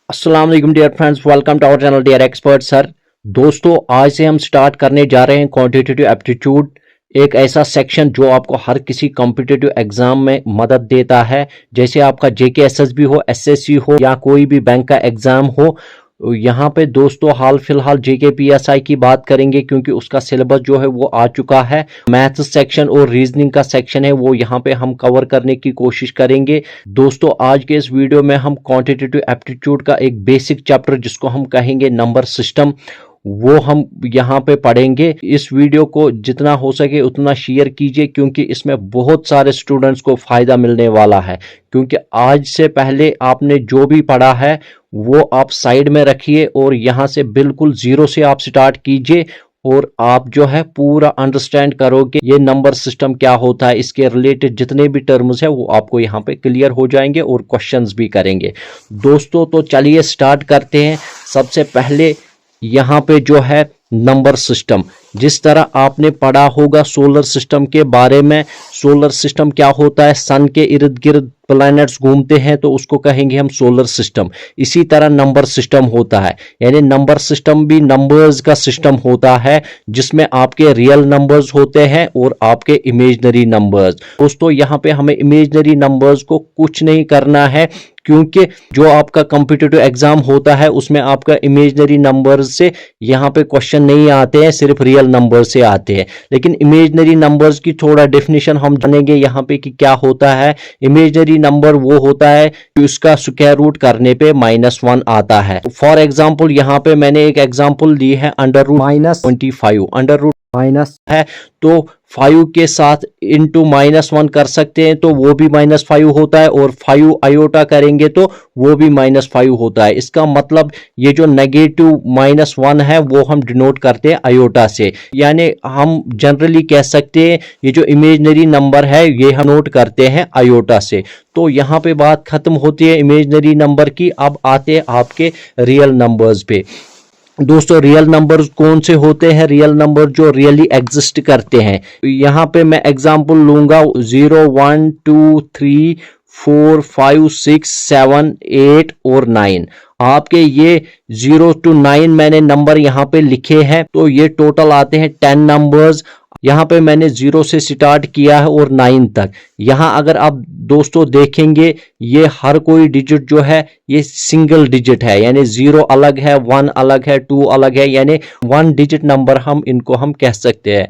अस्सलाम वालेकुम dear friends, welcome to our channel dear expert sir. दोस्तों, आज से हम स्टार्ट करने जा रहे हैं क्वांटिटेटिव एप्टीट्यूड, एक ऐसा सेक्शन जो आपको हर किसी कॉम्पिटिटिव एग्जाम में मदद देता है। जैसे आपका जेके एसएसबी हो, एसएससी हो या कोई भी बैंक का एग्जाम हो। यहाँ पे दोस्तों हाल फिलहाल जेके पीएसआई की बात करेंगे क्योंकि उसका सिलेबस जो है वो आ चुका है। मैथ्स सेक्शन और रीजनिंग का सेक्शन है वो यहाँ पे हम कवर करने की कोशिश करेंगे। दोस्तों, आज के इस वीडियो में हम क्वांटिटेटिव एप्टीट्यूड का एक बेसिक चैप्टर जिसको हम कहेंगे नंबर सिस्टम, वो हम यहाँ पे पढ़ेंगे। इस वीडियो को जितना हो सके उतना शेयर कीजिए क्योंकि इसमें बहुत सारे स्टूडेंट्स को फायदा मिलने वाला है। क्योंकि आज से पहले आपने जो भी पढ़ा है वो आप साइड में रखिए और यहाँ से बिल्कुल जीरो से आप स्टार्ट कीजिए और आप जो है पूरा अंडरस्टैंड करोगे ये नंबर सिस्टम क्या होता है। इसके रिलेटेड जितने भी टर्म्स है वो आपको यहाँ पे क्लियर हो जाएंगे और क्वेश्चंस भी करेंगे। दोस्तों, तो चलिए स्टार्ट करते हैं। सबसे पहले यहाँ पे जो है नंबर सिस्टम, जिस तरह आपने पढ़ा होगा सोलर सिस्टम के बारे में। सोलर सिस्टम क्या होता है? सन के इर्द गिर्द प्लैनेट्स घूमते हैं तो उसको कहेंगे हम सोलर सिस्टम। इसी तरह नंबर सिस्टम होता है, यानी नंबर सिस्टम भी नंबर्स का सिस्टम होता है जिसमें आपके रियल नंबर्स होते हैं और आपके इमेजिनरी नंबर्स। दोस्तों, यहाँ पे हमें इमेजिनरी नंबर्स को कुछ नहीं करना है क्योंकि जो आपका कॉम्पिटिटिव एग्जाम होता है उसमें आपका इमेजिनरी नंबर्स से यहाँ पे क्वेश्चन नहीं आते हैं, सिर्फ रियल नंबर से आते हैं। लेकिन इमेजिनरी नंबर्स की थोड़ा डेफिनेशन हम जानेंगे यहाँ पे कि क्या होता है। इमेजिनरी नंबर वो होता है कि उसका स्क्वायर रूट करने पे -1 आता है। फॉर एग्जाम्पल यहाँ पे मैंने एक एग्जाम्पल दी है √-25। अंडर रूट माइनस है तो 5 के साथ इंटू -1 कर सकते हैं तो वो भी -5 होता है, और 5 आयोटा करेंगे तो वो भी -5 होता है। इसका मतलब ये जो नेगेटिव -1 है वो हम डिनोट करते हैं आयोटा से, यानी हम जनरली कह सकते हैं ये जो इमेजिनरी नंबर है ये हम नोट करते हैं आयोटा से। तो यहाँ पे बात खत्म होती है इमेजिनरी नंबर की। अब आते हैं आपके रियल नंबर्स पे। दोस्तों, रियल नंबर्स कौन से होते हैं? रियल नंबर जो रियली एग्जिस्ट करते हैं। यहाँ पे मैं एग्जांपल लूंगा 0, 1, 2, 3, 4, 5, 6, 7, 8 और 9। आपके ये 0 to 9 मैंने नंबर यहाँ पे लिखे हैं तो ये टोटल आते हैं 10 नंबर्स। यहाँ पे मैंने 0 से स्टार्ट किया है और 9 तक। यहाँ अगर आप दोस्तों देखेंगे ये हर कोई डिजिट जो है ये सिंगल डिजिट है, यानी 0 अलग है, 1 अलग है, 2 अलग है, यानी 1 डिजिट नंबर हम इनको हम कह सकते हैं।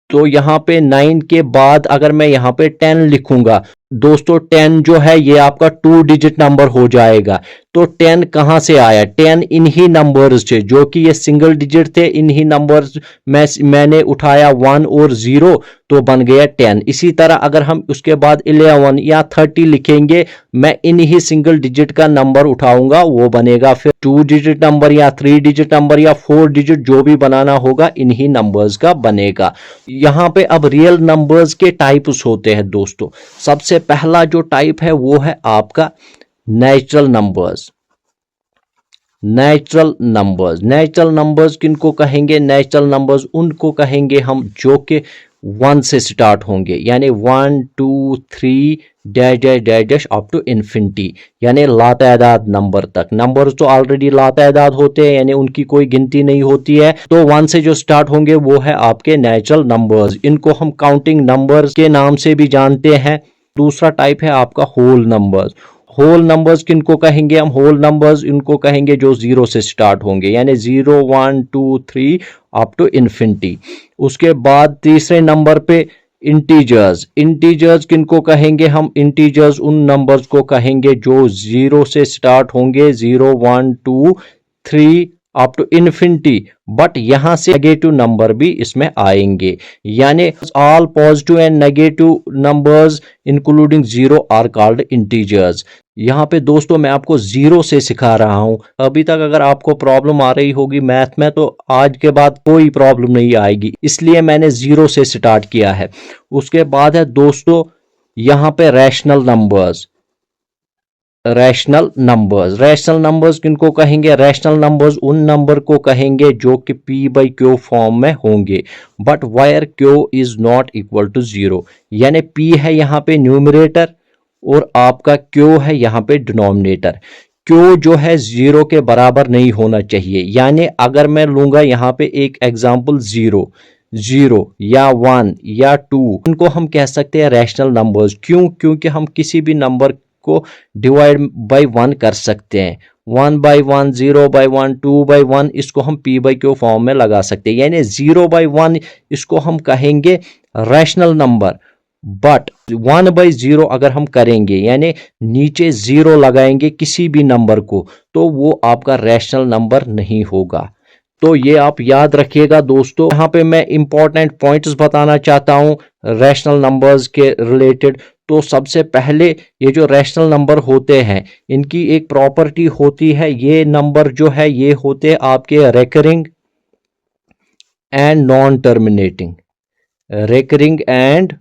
तो यहाँ पे 9 के बाद अगर मैं यहाँ पे 10 लिखूंगा दोस्तों, 10 जो है ये आपका 2 डिजिट नंबर हो जाएगा। तो 10 कहां से आया? 10 इन्हीं नंबर्स थे जो कि ये सिंगल डिजिट थे, इन्हीं नंबर्स मैंने उठाया 1 और 0 तो बन गया 10। इसी तरह अगर हम उसके बाद 11 या 30 लिखेंगे, मैं इन्हीं सिंगल डिजिट का नंबर उठाऊंगा, वो बनेगा फिर 2 डिजिट नंबर या 3 डिजिट नंबर या 4 डिजिट, जो भी बनाना होगा इन्हीं नंबर्स का बनेगा। यहां पे अब रियल नंबर्स के टाइप्स होते हैं दोस्तों। सबसे पहला जो टाइप है वो है आपका natural numbers. Natural numbers, natural numbers किनको कहेंगे? नेचुरल नंबर्स उनको कहेंगे हम जो कि 1 से स्टार्ट होंगे, यानी 1, 2, 3 dash dash dash dash up to infinity, यानी लातादाद नंबर तक। नंबर्स तो ऑलरेडी लातादाद होते हैं, यानी उनकी कोई गिनती नहीं होती है। तो 1 से जो स्टार्ट होंगे वो है आपके नेचुरल नंबर्स। इनको हम काउंटिंग नंबर्स के नाम से भी जानते हैं। दूसरा टाइप है आपका होल नंबर्स। होल नंबर्स किनको कहेंगे हम? होल नंबर्स इनको कहेंगे जो 0 से स्टार्ट होंगे, यानी 0, 1, 2, 3 अप टू इन्फिनिटी। उसके बाद तीसरे नंबर पे इंटीजर्स। इंटीजर्स किनको कहेंगे हम? इंटीजर्स उन नंबर्स को कहेंगे जो 0 से स्टार्ट होंगे, 0, 1, 2, 3 अप टू इन्फिनिटी, बट यहां से नेगेटिव नंबर भी इसमें आएंगे, यानी all positive and negative numbers including 0 are called integers. यहाँ पे दोस्तों मैं आपको 0 से सिखा रहा हूं। अभी तक अगर आपको प्रॉब्लम आ रही होगी मैथ में तो आज के बाद कोई प्रॉब्लम नहीं आएगी, इसलिए मैंने 0 से स्टार्ट किया है। उसके बाद है दोस्तों यहाँ पे rational numbers. Rational numbers, rational numbers किनको कहेंगे? रैशनल नंबर्स उन नंबर को कहेंगे जो कि p/q फॉर्म में होंगे, but where q is not equal to 0, यानी p है यहाँ पे न्यूमरेटर और आपका q है यहाँ पे डिनोमिनेटर। क्यों जो है जीरो के बराबर नहीं होना चाहिए। यानी अगर मैं लूंगा यहाँ पे एक एग्जांपल जीरो, जीरो या वन या टू, इनको हम कह सकते हैं रैशनल नंबर्स। क्यों? क्योंकि हम किसी भी नंबर को डिवाइड बाय वन कर सकते हैं। 1/1, 0/1, 2/1, इसको हम p बाई क्यू फॉर्म में लगा सकते हैं। यानी 0/1 इसको हम कहेंगे रैशनल नंबर, बट 1/0 अगर हम करेंगे यानी नीचे जीरो लगाएंगे किसी भी नंबर को, तो वो आपका रैशनल नंबर नहीं होगा। तो ये आप याद रखिएगा दोस्तों। यहाँ पे मैं इंपॉर्टेंट पॉइंट्स बताना चाहता हूँ रैशनल नंबर्स के रिलेटेड। तो सबसे पहले ये जो रैशनल नंबर होते हैं इनकी एक प्रॉपर्टी होती है, ये नंबर जो है ये होते हैं आपके recurring and non terminating. Recurring and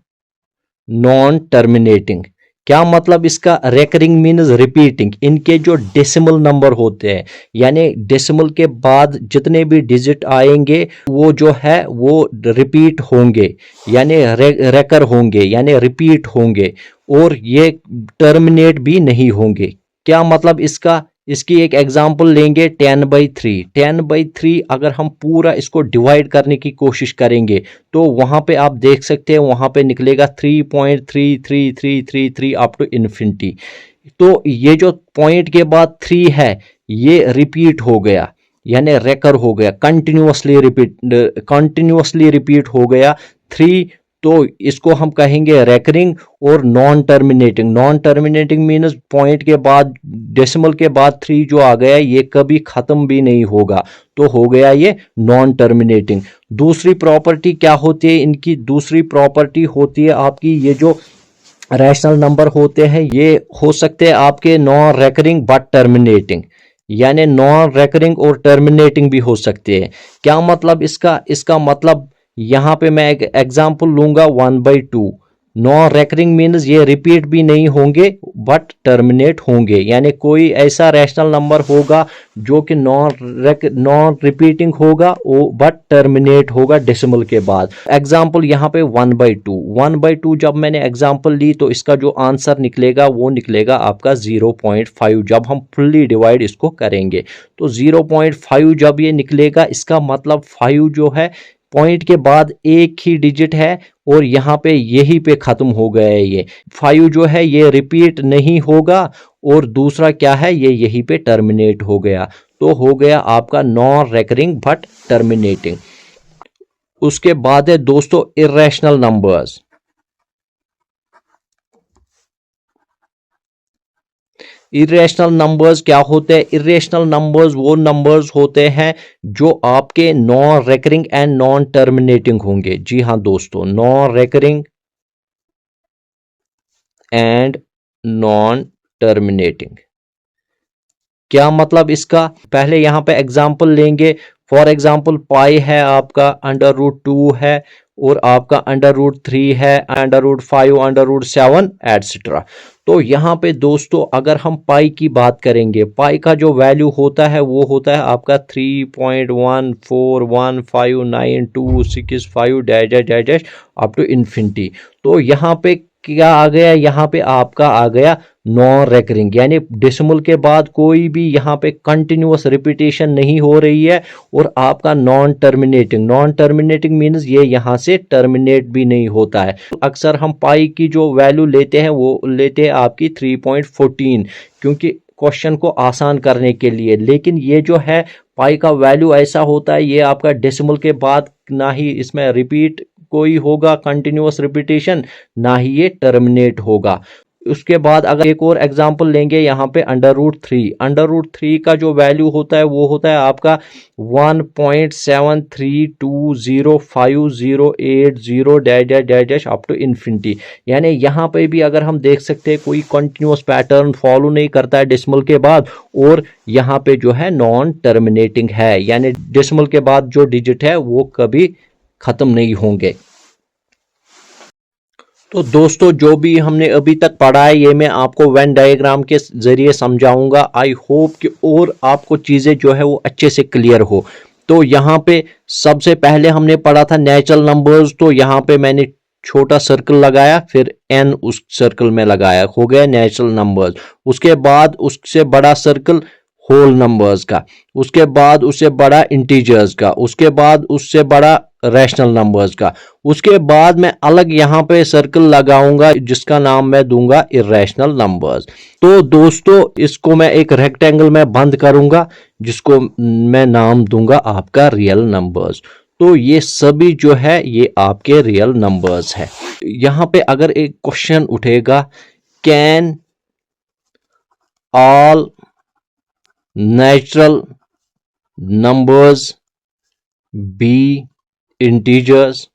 non terminating क्या मतलब इसका? Recurring means repeating. इनके जो डेसिमल नंबर होते हैं यानी डेसिमल के बाद जितने भी डिजिट आएंगे वो जो है वो रिपीट होंगे, यानी रेकर होंगे, यानी रिपीट होंगे, और ये टर्मिनेट भी नहीं होंगे। क्या मतलब इसका? इसकी एक एग्जांपल लेंगे 10/3। 10/3 अगर हम पूरा इसको डिवाइड करने की कोशिश करेंगे तो वहां पे आप देख सकते हैं वहां पे निकलेगा 3.33333 अप टू इन्फिनिटी। तो ये जो पॉइंट के बाद 3 है ये रिपीट हो गया, यानी रेकर हो गया, कंटिन्यूअसली रिपीट हो गया 3। तो इसको हम कहेंगे रेकरिंग और non terminating. Non terminating means point के बाद डेसिमल के बाद 3 जो आ गया ये कभी खत्म भी नहीं होगा, तो हो गया ये नॉन टर्मिनेटिंग। दूसरी प्रॉपर्टी क्या होती है इनकी? दूसरी प्रॉपर्टी होती है आपकी ये जो रैशनल नंबर होते हैं ये हो सकते हैं आपके नॉन रेकरिंग बट टर्मिनेटिंग, यानी नॉन रेकरिंग और टर्मिनेटिंग भी हो सकते हैं। क्या मतलब इसका? इसका मतलब यहां पे मैं एक एग्जांपल लूंगा 1/2। नॉन रेकरिंग मीन्स ये रिपीट भी नहीं होंगे बट टर्मिनेट होंगे, यानी कोई ऐसा रैशनल नंबर होगा जो कि नॉन रिपीटिंग होगा बट टर्मिनेट होगा डेसिमल के बाद। एग्जांपल यहाँ पे 1/2। 1/2 जब मैंने एग्जांपल ली तो इसका जो आंसर निकलेगा वो निकलेगा आपका 0.5 जब हम फुल्ली डिवाइड इसको करेंगे। तो 0.5 जब ये निकलेगा इसका मतलब 5 जो है पॉइंट के बाद एक ही डिजिट है और यहाँ पे यही पे खत्म हो गया है। ये 5 जो है ये रिपीट नहीं होगा और दूसरा क्या है ये यहीं पे टर्मिनेट हो गया, तो हो गया आपका नॉन रेकरिंग बट टर्मिनेटिंग। उसके बाद है दोस्तों इर्रेशनल नंबर्स। इरेशनल नंबर्स क्या होते हैं? इरेशनल नंबर्स वो नंबर्स होते हैं जो आपके non recurring and non terminating होंगे। जी हां दोस्तों, non recurring and non terminating. क्या मतलब इसका? पहले यहां पे एग्जांपल लेंगे। फॉर एग्जांपल पाई है आपका √2 है और आपका √3 है, √5, √7 एटसेट्रा। तो यहाँ पे दोस्तों अगर हम पाई की बात करेंगे, पाई का जो वैल्यू होता है वो होता है आपका 3.1415926 dash dash dash up to infinity. तो यहाँ पे क्या आ गया? यहाँ पे आपका आ गया नॉन रेकरिंग, यानी डेसिमल के बाद कोई भी यहाँ पे कंटिन्यूअस रिपीटेशन नहीं हो रही है, और आपका non terminating. Non terminating means ये यहाँ से टर्मिनेट भी नहीं होता है। अक्सर हम पाई की जो वैल्यू लेते हैं वो लेते हैं आपकी 3.14 क्योंकि क्वेश्चन को आसान करने के लिए। लेकिन ये जो है पाई का वैल्यू ऐसा होता है ये आपका डेसिमल के बाद ना ही इसमें रिपीट कोई होगा कंटिन्यूअस रिपीटेशन, ना ही ये टर्मिनेट होगा। उसके बाद अगर एक और एग्जांपल लेंगे यहाँ पे √3। √3 का जो वैल्यू होता है वो होता है आपका 1.73205080 dash dash dash dash up to infinity. यानी यहाँ पे भी अगर हम देख सकते हैं कोई कंटिन्यूअस पैटर्न फॉलो नहीं करता है डेसिमल के बाद, और यहाँ पे जो है नॉन टर्मिनेटिंग है, यानी डेसिमल के बाद जो डिजिट है वो कभी खत्म नहीं होंगे। तो दोस्तों जो भी हमने अभी तक पढ़ा है ये मैं आपको वेन डायग्राम के जरिए समझाऊंगा। आई होप कि और आपको चीज़ें जो है वो अच्छे से क्लियर हो। तो यहाँ पे सबसे पहले हमने पढ़ा था नेचुरल नंबर्स, तो यहाँ पे मैंने छोटा सर्कल लगाया, फिर n उस सर्कल में लगाया, हो गया नेचुरल नंबर्स। उसके बाद उससे बड़ा सर्कल होल नंबर्स का, उसके बाद उससे बड़ा इंटीजर्स का, उसके बाद उससे बड़ा रैशनल नंबर्स का, उसके बाद मैं अलग यहाँ पे सर्कल लगाऊंगा जिसका नाम मैं दूंगा इरेशनल नंबर्स। तो दोस्तों इसको मैं एक रेक्टेंगल में बंद करूंगा जिसको मैं नाम दूंगा आपका रियल नंबर्स। तो ये सभी जो है ये आपके रियल नंबर्स है। यहाँ पे अगर एक क्वेश्चन उठेगा, can all natural numbers be integers?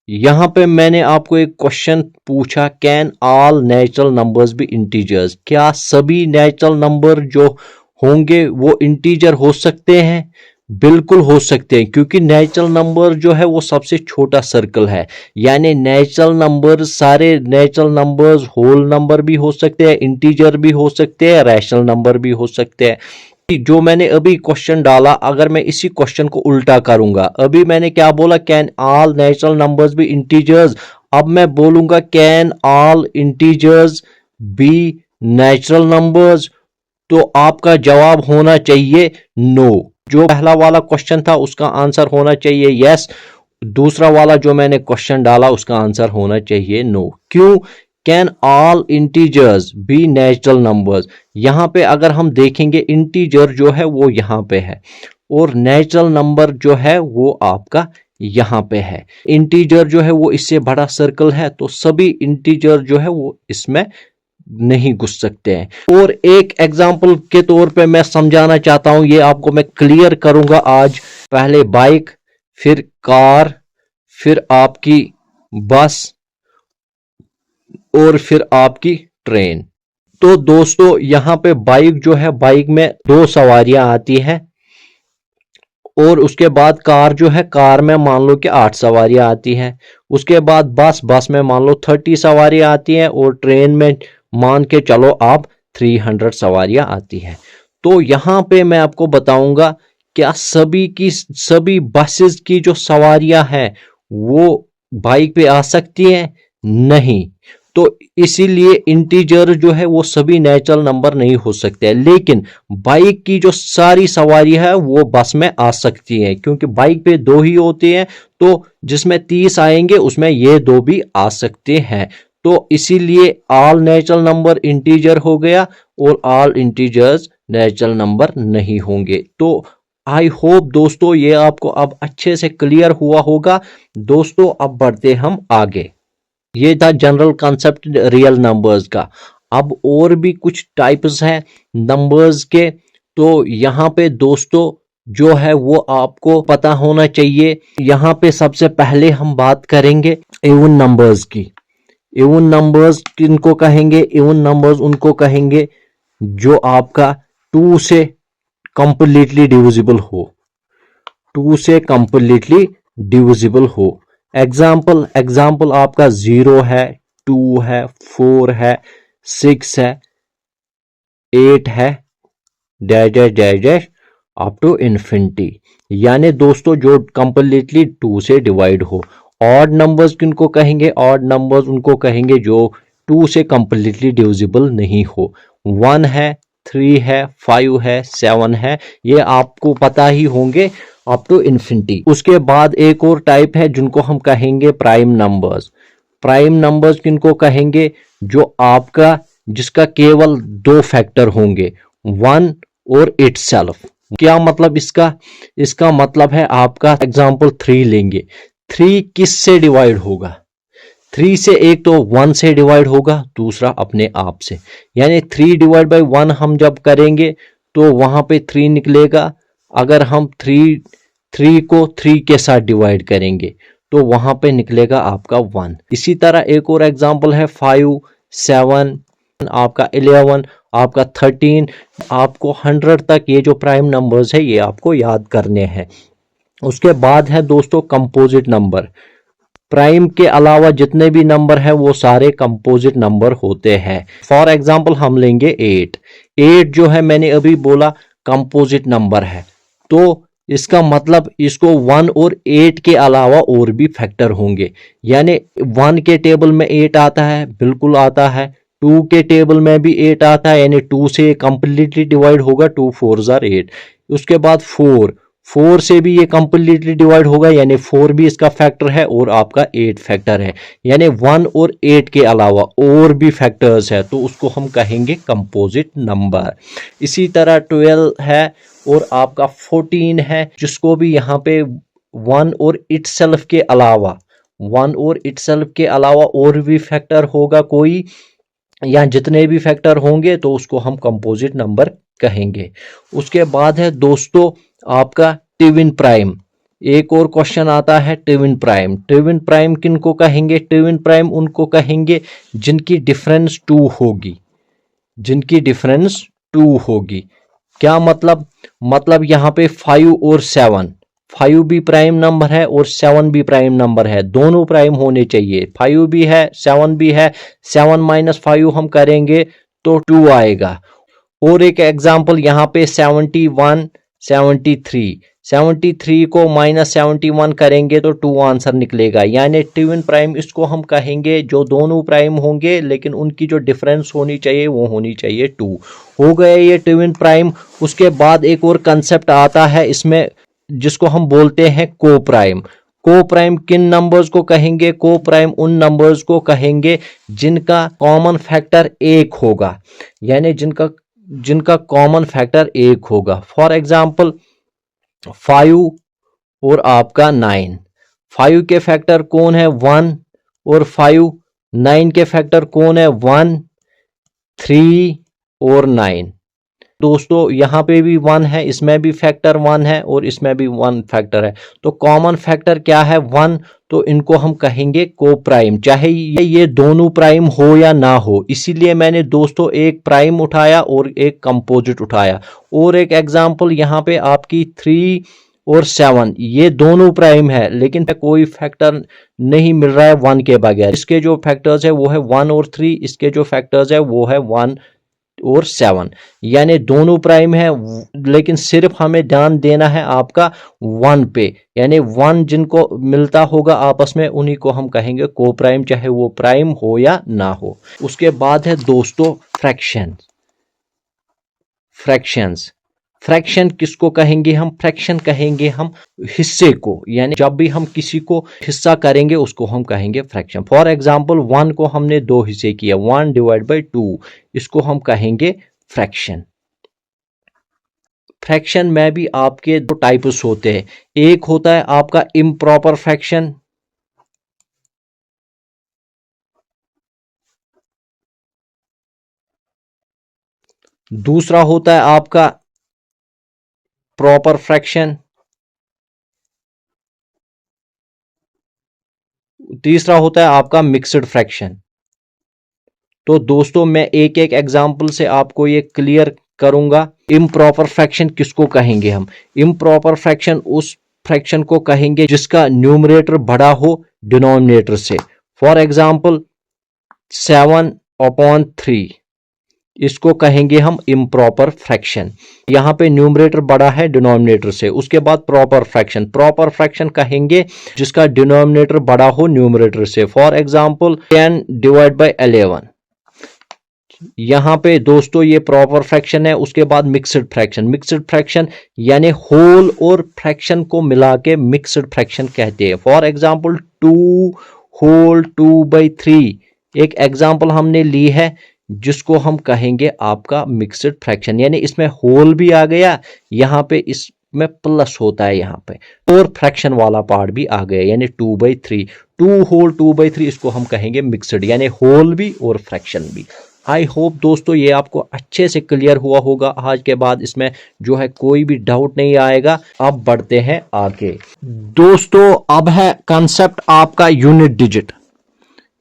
यहां पे मैंने आपको एक क्वेश्चन पूछा, can all natural numbers be integers? क्या सभी नेचुरल नंबर जो होंगे वो इंटीजर हो सकते हैं? बिल्कुल हो सकते हैं, क्योंकि नेचुरल नंबर जो है वो सबसे छोटा सर्कल है। यानी नेचुरल नंबर, सारे नेचुरल नंबर्स होल नंबर भी हो सकते हैं, इंटीजर भी हो सकते हैं, रैशनल नंबर भी हो सकते हैं। जो मैंने अभी क्वेश्चन डाला, अगर मैं इसी क्वेश्चन को उल्टा करूंगा, अभी मैंने क्या बोला, can all natural numbers be integers, अब मैं बोलूंगा can all integers be natural numbers, तो आपका जवाब होना चाहिए नो। जो पहला वाला क्वेश्चन था उसका आंसर होना चाहिए यस, दूसरा वाला जो मैंने क्वेश्चन डाला उसका आंसर होना चाहिए नो। क्यों? Can all integers be natural numbers, यहां पे अगर हम देखेंगे इंटीजर जो है वो यहां पे है और नेचुरल नंबर जो है वो आपका यहां पे है। इंटीजर जो है वो इससे बड़ा सर्कल है, तो सभी इंटीजर जो है वो इसमें नहीं घुस सकते हैं। और एक एग्जांपल के तौर पे मैं समझाना चाहता हूं, ये आपको मैं क्लियर करूंगा आज। पहले बाइक, फिर कार, फिर आपकी बस और फिर आपकी ट्रेन। तो दोस्तों यहां पे बाइक जो है, बाइक में 2 सवारियां आती हैं और उसके बाद कार जो है, कार में मान लो कि 8 सवारियां आती हैं। उसके बाद बस में मान लो 30 सवारियां आती हैं और ट्रेन में मान के चलो आप 300 सवारियां आती हैं। तो यहां पे मैं आपको बताऊंगा क्या सभी बसेस की जो सवारियां हैं वो बाइक पे आ सकती हैं? नहीं। तो इसीलिए इंटीजर जो है वो सभी नेचुरल नंबर नहीं हो सकते हैं, लेकिन बाइक की जो सारी सवारी है वो बस में आ सकती है, क्योंकि बाइक पे 2 ही होते हैं, तो जिसमें 30 आएंगे उसमें ये 2 भी आ सकते हैं। तो इसीलिए ऑल नेचुरल नंबर इंटीजर हो गया और ऑल इंटीजर्स नेचुरल नंबर नहीं होंगे। तो आई होप दोस्तों ये आपको अब अच्छे से क्लियर हुआ होगा। दोस्तों अब बढ़ते हम आगे। ये था जनरल कॉन्सेप्ट रियल नंबर्स का। अब और भी कुछ टाइप्स हैं नंबर्स के, तो यहाँ पे दोस्तों जो है वो आपको पता होना चाहिए। यहाँ पे सबसे पहले हम बात करेंगे इवन नंबर्स की। इवन नंबर्स किनको कहेंगे? इवन नंबर्स उनको कहेंगे जो आपका 2 से कंप्लीटली डिविजिबल हो, 2 से कंप्लीटली डिविजिबल हो। एग्जाम्पल आपका 0 है, 2 है, 4 है, 6 है, 8 है, dash dash dash dash up to infinity. यानी दोस्तों जो कंप्लीटली 2 से डिवाइड हो। ऑड नंबर्स किनको कहेंगे? ऑड नंबर्स उनको कहेंगे जो 2 से कंप्लीटली डिविजिबल नहीं हो। 1 है, 3 है, 5 है, 7 है, ये आपको पता ही होंगे अप टू इन्फिनिटी। उसके बाद एक और टाइप है जिनको हम कहेंगे प्राइम नंबर्स। प्राइम नंबर्स किनको कहेंगे? जो आपका जिसका केवल 2 फैक्टर होंगे, 1 और इटसेल्फ। क्या मतलब इसका? इसका मतलब है आपका एग्जाम्पल 3 लेंगे, 3 किस से डिवाइड होगा? 3 से एक तो 1 से डिवाइड होगा, दूसरा अपने आप से। यानी 3 डिवाइड बाई 1 हम जब करेंगे तो वहां पे 3 निकलेगा। अगर हम 3 को 3 के साथ डिवाइड करेंगे तो वहां पे निकलेगा आपका 1। इसी तरह एक और एग्जांपल है 5, 7, आपका 11, आपका 13, आपको 100 तक ये जो प्राइम नंबर्स है ये आपको याद करने हैं। उसके बाद है दोस्तों कंपोजिट नंबर। प्राइम के अलावा जितने भी नंबर है वो सारे कंपोजिट नंबर होते हैं। फॉर एग्जांपल हम लेंगे 8 जो है मैंने अभी बोला कंपोजिट नंबर है। तो इसका मतलब इसको 1 और 8 के अलावा और भी फैक्टर होंगे, यानी 1 के टेबल में 8 आता है, बिल्कुल आता है, 2 के टेबल में भी 8 आता है, यानी 2 से कंप्लीटली डिवाइड होगा, 2 4 आर 8। उसके बाद 4 से भी ये कंप्लीटली डिवाइड होगा, यानी 4 भी इसका फैक्टर है और आपका 8 फैक्टर है, यानी 1 और 8 के अलावा और भी फैक्टर्स है, तो उसको हम कहेंगे कंपोजिट नंबर। इसी तरह 12 है और आपका 14 है, जिसको भी यहाँ पे 1 और इटसेल्फ के अलावा 1 और इटसेल्फ के अलावा और भी फैक्टर होगा कोई, या जितने भी फैक्टर होंगे तो उसको हम कंपोजिट नंबर कहेंगे। उसके बाद है दोस्तों आपका ट्विन प्राइम। एक और क्वेश्चन आता है ट्विन प्राइम। ट्विन प्राइम किन को कहेंगे? ट्विन प्राइम उनको कहेंगे जिनकी डिफरेंस 2 होगी, जिनकी डिफरेंस 2 होगी। क्या मतलब? मतलब यहाँ पे 5 और 7, 5 भी प्राइम नंबर है और 7 भी प्राइम नंबर है, दोनों प्राइम होने चाहिए। 5 भी है 7 भी है, 7 माइनस 5 हम करेंगे तो 2 आएगा। और एक एग्जांपल यहाँ पे 71 73 को माइनस 71 करेंगे तो 2 आंसर निकलेगा, यानी ट्विन प्राइम इसको हम कहेंगे जो दोनों प्राइम होंगे लेकिन उनकी जो डिफरेंस होनी चाहिए वो होनी चाहिए 2। हो गए ये ट्विन प्राइम। उसके बाद एक और कंसेप्ट आता है इसमें जिसको हम बोलते हैं को प्राइम। को प्राइम किन नंबर्स को कहेंगे? को प्राइम उन नंबर्स को कहेंगे जिनका कॉमन फैक्टर 1 होगा, यानी जिनका कॉमन फैक्टर 1 होगा। फॉर एग्जाम्पल 5 और आपका 9, 5 के फैक्टर कौन है? 1 और 5। 9 के फैक्टर कौन है? 1 3 और 9। दोस्तों यहाँ पे भी 1 है, इसमें भी फैक्टर 1 है और इसमें भी 1 फैक्टर है, तो कॉमन फैक्टर क्या है? 1। तो इनको हम कहेंगे को प्राइम, चाहे ये दोनों प्राइम हो या ना हो। इसीलिए मैंने दोस्तों एक प्राइम उठाया और एक कंपोजिट उठाया। और एक एग्जांपल यहाँ पे आपकी 3 और 7, ये दोनों प्राइम है लेकिन कोई फैक्टर नहीं मिल रहा है 1 के बगैर। इसके जो फैक्टर्स है वो है 1 और 3, इसके जो फैक्टर्स है वो है 1 और 7, यानी दोनों प्राइम है लेकिन सिर्फ हमें ध्यान देना है आपका 1 पे, यानी 1 जिनको मिलता होगा आपस में उन्हीं को हम कहेंगे को प्राइम, चाहे वो प्राइम हो या ना हो। उसके बाद है दोस्तों फ्रैक्शंस। फ्रैक्शन किसको कहेंगे हम? फ्रैक्शन कहेंगे हम हिस्से को, यानी जब भी हम किसी को हिस्सा करेंगे उसको हम कहेंगे फ्रैक्शन। फॉर एग्जांपल 1 को हमने 2 हिस्से किया, 1 डिवाइड बाई 2, इसको हम कहेंगे फ्रैक्शन। फ्रैक्शन में भी आपके 2 टाइप्स होते हैं। एक होता है आपका इम्प्रॉपर फ्रैक्शन, दूसरा होता है आपका प्रॉपर फ्रैक्शन, तीसरा होता है आपका मिक्स्ड फ्रैक्शन। तो दोस्तों मैं एक एक एग्जांपल से आपको ये क्लियर करूंगा। इम्प्रॉपर फ्रैक्शन किसको कहेंगे हम? इम्प्रॉपर फ्रैक्शन उस फ्रैक्शन को कहेंगे जिसका न्यूमरेटर बड़ा हो डिनोमिनेटर से। फॉर एग्जांपल 7/3, इसको कहेंगे हम इम्प्रॉपर फ्रैक्शन। यहाँ पे न्यूमरेटर बड़ा है डिनोमिनेटर से। उसके बाद प्रॉपर फ्रैक्शन कहेंगे जिसका डिनोमिनेटर बड़ा हो न्यूमरेटर से। फॉर एग्जांपल 10 डिवाइड बाई 11, यहाँ पे दोस्तों ये प्रॉपर फ्रैक्शन है। उसके बाद मिक्स्ड फ्रैक्शन यानी होल और फ्रैक्शन को मिला के मिक्स्ड फ्रैक्शन कहते हैं। फॉर एग्जांपल 2 होल 2/3 एक एग्जांपल हमने ली है जिसको हम कहेंगे आपका मिक्स्ड फ्रैक्शन, यानी इसमें होल भी आ गया, यहाँ पे इसमें प्लस होता है यहाँ पे, और फ्रैक्शन वाला पार्ट भी आ गया, यानी 2/3। 2 होल 2/3 इसको हम कहेंगे मिक्स्ड, यानी होल भी और फ्रैक्शन भी। आई होप दोस्तों ये आपको अच्छे से क्लियर हुआ होगा। आज के बाद इसमें जो है कोई भी डाउट नहीं आएगा। अब बढ़ते हैं आगे दोस्तों। अब है कंसेप्ट आपका यूनिट डिजिट।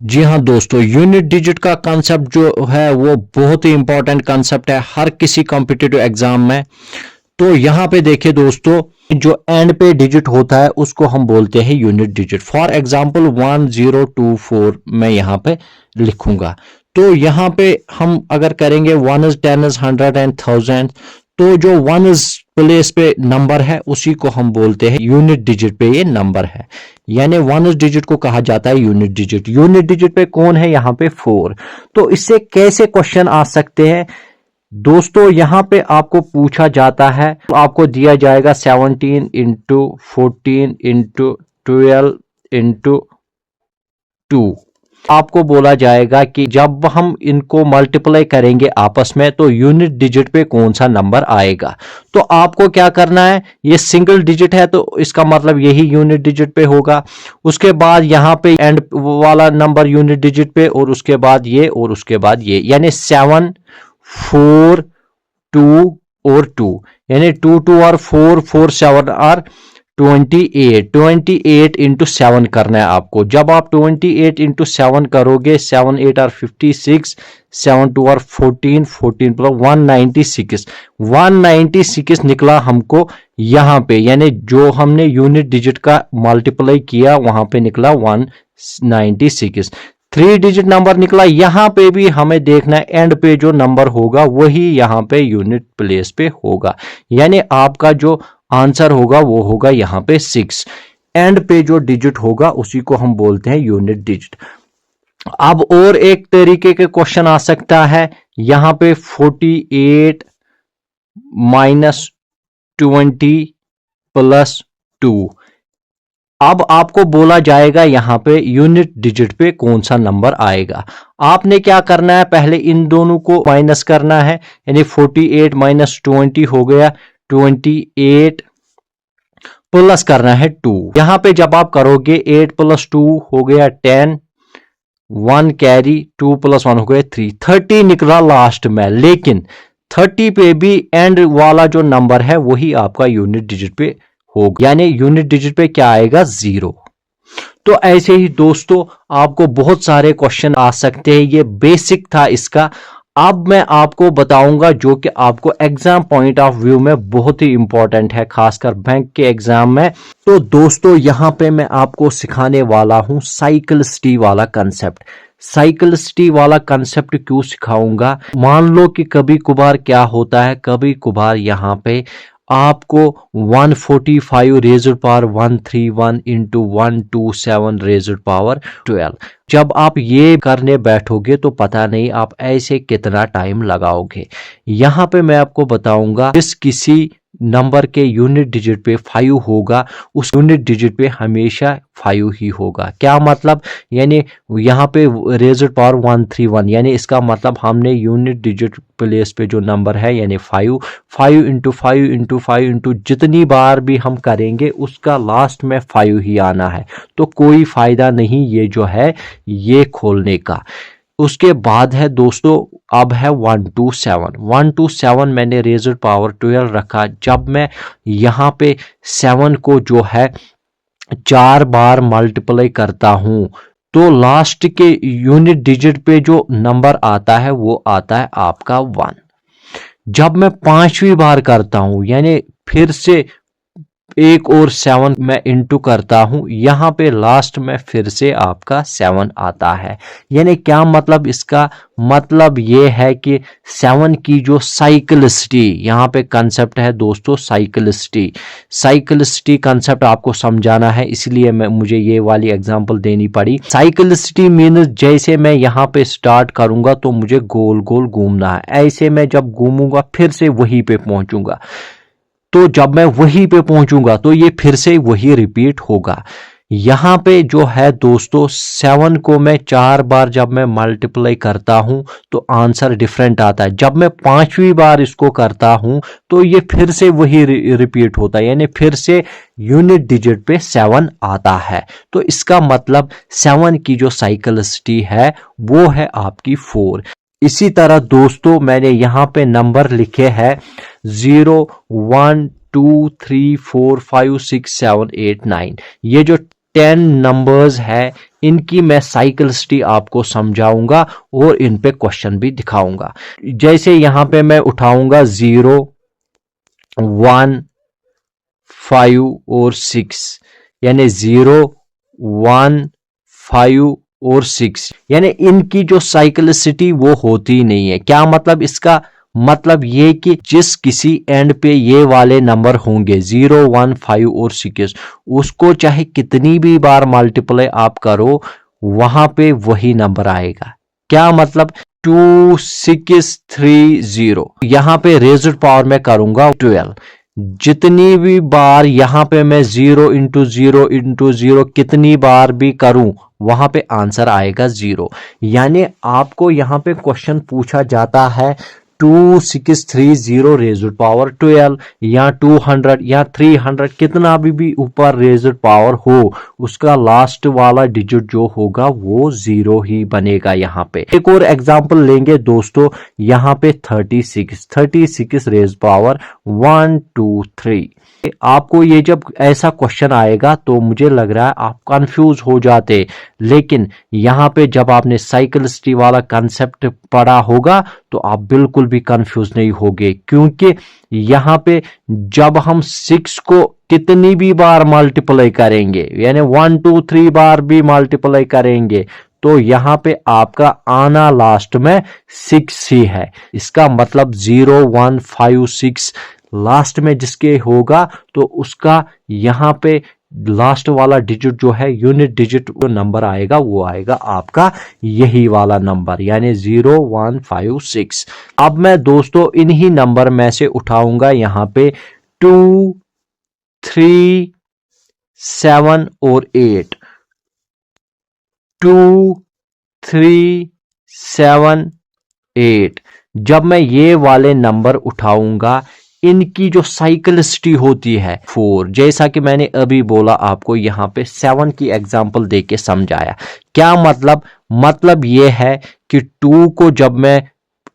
जी हाँ दोस्तों, यूनिट डिजिट का कंसेप्ट जो है वो बहुत ही इंपॉर्टेंट कंसेप्ट है हर किसी कॉम्पिटिटिव एग्जाम में। तो यहाँ पे देखिए दोस्तों, जो एंड पे डिजिट होता है उसको हम बोलते हैं यूनिट डिजिट। फॉर एग्जांपल 1024 मैं यहाँ पे लिखूंगा। तो यहाँ पे हम अगर करेंगे 1 is 10 is 100 and 1000, तो जो 1 is प्लेस पे नंबर है उसी को हम बोलते हैं यूनिट डिजिट पे ये नंबर है, यानी 1 डिजिट को कहा जाता है यूनिट डिजिट। यूनिट डिजिट पे कौन है यहाँ पे 4। तो इससे कैसे क्वेश्चन आ सकते हैं दोस्तों, यहां पे आपको पूछा जाता है, तो आपको दिया जाएगा 17 इंटू 14 इंटू 12 इंटू 2। आपको बोला जाएगा कि जब हम इनको मल्टीप्लाई करेंगे आपस में तो यूनिट डिजिट पे कौन सा नंबर आएगा। तो आपको क्या करना है, ये सिंगल डिजिट है तो इसका मतलब यही यूनिट डिजिट पे होगा, उसके बाद यहां पे एंड वाला नंबर यूनिट डिजिट पे, और उसके बाद ये, और उसके बाद ये, यानी 7 4 2 और 2, यानी 2 2 और 4 4 7 और 28 इंटू 7 करना है आपको। जब आप 28 इंटू 7 करोगे, 7 8 और 56, 7 2 और 14 14 प्लस 196 निकला हमको यहां पे, यानी जो हमने यूनिट डिजिट का मल्टीप्लाई किया वहां पे निकला 196। 3 डिजिट नंबर निकला, यहां पे भी हमें देखना है एंड पे जो नंबर होगा वही यहां पे यूनिट प्लेस पे होगा, यानी आपका जो आंसर होगा वो होगा यहां पे 6। एंड पे जो डिजिट होगा उसी को हम बोलते हैं यूनिट डिजिट। अब और एक तरीके के क्वेश्चन आ सकता है, यहां पे 48 माइनस 20 प्लस 2। अब आपको बोला जाएगा यहां पे यूनिट डिजिट पे कौन सा नंबर आएगा। आपने क्या करना है, पहले इन दोनों को माइनस करना है, यानी 48 माइनस 20 हो गया 28 प्लस करना है 2। यहां पे जब आप करोगे 8 प्लस 2 हो गया 10, 1 कैरी, 2 प्लस 1 हो गया 3, 30 निकला लास्ट में, लेकिन 30 पे भी एंड वाला जो नंबर है वही आपका यूनिट डिजिट पे होगा, यानी यूनिट डिजिट पे क्या आएगा 0। तो ऐसे ही दोस्तों आपको बहुत सारे क्वेश्चन आ सकते हैं, ये बेसिक था इसका। अब मैं आपको बताऊंगा जो कि आपको एग्जाम पॉइंट ऑफ व्यू में बहुत ही इंपॉर्टेंट है, खासकर बैंक के एग्जाम में। तो दोस्तों यहां पे मैं आपको सिखाने वाला हूं साइक्लिसिटी वाला कंसेप्ट। साइक्लिसिटी वाला कंसेप्ट क्यों सिखाऊंगा, मान लो कि कभी कभार क्या होता है, कभी कभार यहां पे आपको 145 रेज़ड पावर 131 इंटू 127 रेज़ड पावर 12, जब आप ये करने बैठोगे तो पता नहीं आप ऐसे कितना टाइम लगाओगे। यहां पे मैं आपको बताऊंगा जिस किसी नंबर के यूनिट डिजिट पे 5 होगा उस यूनिट डिजिट पे हमेशा 5 ही होगा। क्या मतलब, यानी यहाँ पे रेज़ड पावर 131, यानी इसका मतलब हमने यूनिट डिजिट प्लेस पे जो नंबर है यानी 5 इंटू 5 इंटू 5 इंटू जितनी बार भी हम करेंगे उसका लास्ट में 5 ही आना है, तो कोई फायदा नहीं ये जो है ये खोलने का। उसके बाद है दोस्तों अब है 127 मैंने रेज़ड पावर 12 रखा। जब मैं यहाँ पे 7 को जो है 4 बार मल्टीप्लाई करता हूं तो लास्ट के यूनिट डिजिट पे जो नंबर आता है वो आता है आपका 1। जब मैं 5वीं बार करता हूं यानी फिर से 1 और 7 मैं इंटू करता हूं, यहां पे लास्ट में फिर से आपका 7 आता है। यानी क्या मतलब, इसका मतलब ये है कि 7 की जो साइक्लिसिटी, यहां पे कंसेप्ट है दोस्तों साइक्लिसिटी कंसेप्ट आपको समझाना है, इसलिए मुझे ये वाली एग्जांपल देनी पड़ी। साइक्लिसिटी मीन्स जैसे मैं यहां पे स्टार्ट करूंगा तो मुझे गोल गोल घूमना है, ऐसे मैं जब घूमूंगा फिर से वहीं पे पहुंचूंगा, तो जब मैं वहीं पे पहुंचूंगा तो ये फिर से वही रिपीट होगा। यहां पे जो है दोस्तों 7 को मैं 4 बार जब मैं मल्टीप्लाई करता हूं तो आंसर डिफरेंट आता है। जब मैं 5वीं बार इसको करता हूं तो ये फिर से वही रिपीट होता है, यानी फिर से यूनिट डिजिट पे 7 आता है। तो इसका मतलब 7 की जो साइक्लिसिटी है वो है आपकी 4। इसी तरह दोस्तों मैंने यहां पे नंबर लिखे हैं 0 1 2 3 4 5 6 7 8 9, ये जो 10 नंबर्स है इनकी मैं साइक्लिसिटी आपको समझाऊंगा और इन पे क्वेश्चन भी दिखाऊंगा। जैसे यहां पे मैं उठाऊंगा 0 1 5 और 6, यानी 0 1 5 और 6, यानी इनकी जो साइक्लिसिटी वो होती नहीं है। क्या मतलब इसका, मतलब ये कि जिस किसी एंड पे ये वाले नंबर होंगे 0, 1, 5 और 6, उसको चाहे कितनी भी बार मल्टीप्लाई आप करो वहां पे वही नंबर आएगा। क्या मतलब 2630, यहां पे रेज्ड पावर में करूंगा 12। जितनी भी बार यहां पे मैं 0 इंटू 0 इंटू 0 कितनी बार भी करूं वहां पे आंसर आएगा 0। यानी आपको यहां पे क्वेश्चन पूछा जाता है 2630 रेज्ड पावर 12 या 200 या 300, कितना भी ऊपर रेज्ड पावर हो उसका लास्ट वाला डिजिट जो होगा वो 0 ही बनेगा। यहाँ पे एक और एग्जांपल लेंगे दोस्तों, यहाँ पे 36 रेज्ड पावर 1, 2, 3। आपको ये जब ऐसा क्वेश्चन आएगा तो मुझे लग रहा है आप कंफ्यूज हो जाते, लेकिन यहाँ पे जब आपने साइक्लिसिटी वाला कंसेप्ट पढ़ा होगा तो आप बिल्कुल भी कंफ्यूज नहीं होगे, क्योंकि यहाँ पे जब हम 6 को कितनी भी बार मल्टीप्लाई करेंगे यानी 1, 2, 3 बार भी मल्टीप्लाई करेंगे तो यहाँ पे आपका आना लास्ट में 6 ही है। इसका मतलब 0, 1, 5, 6 लास्ट में जिसके होगा तो उसका यहाँ पे लास्ट वाला डिजिट जो है यूनिट डिजिट जो नंबर आएगा वो आएगा आपका यही वाला नंबर यानी 0, 1, 5, 6। अब मैं दोस्तों इन्हीं नंबर में से उठाऊंगा यहाँ पे 2, 3, 7 और 8। 2, 3, 7, 8 जब मैं ये वाले नंबर उठाऊंगा इनकी जो साइक्लिसिटी होती है 4, जैसा कि मैंने अभी बोला आपको यहाँ पे 7 की एग्जांपल देके समझाया। क्या मतलब ये है कि 2 को जब मैं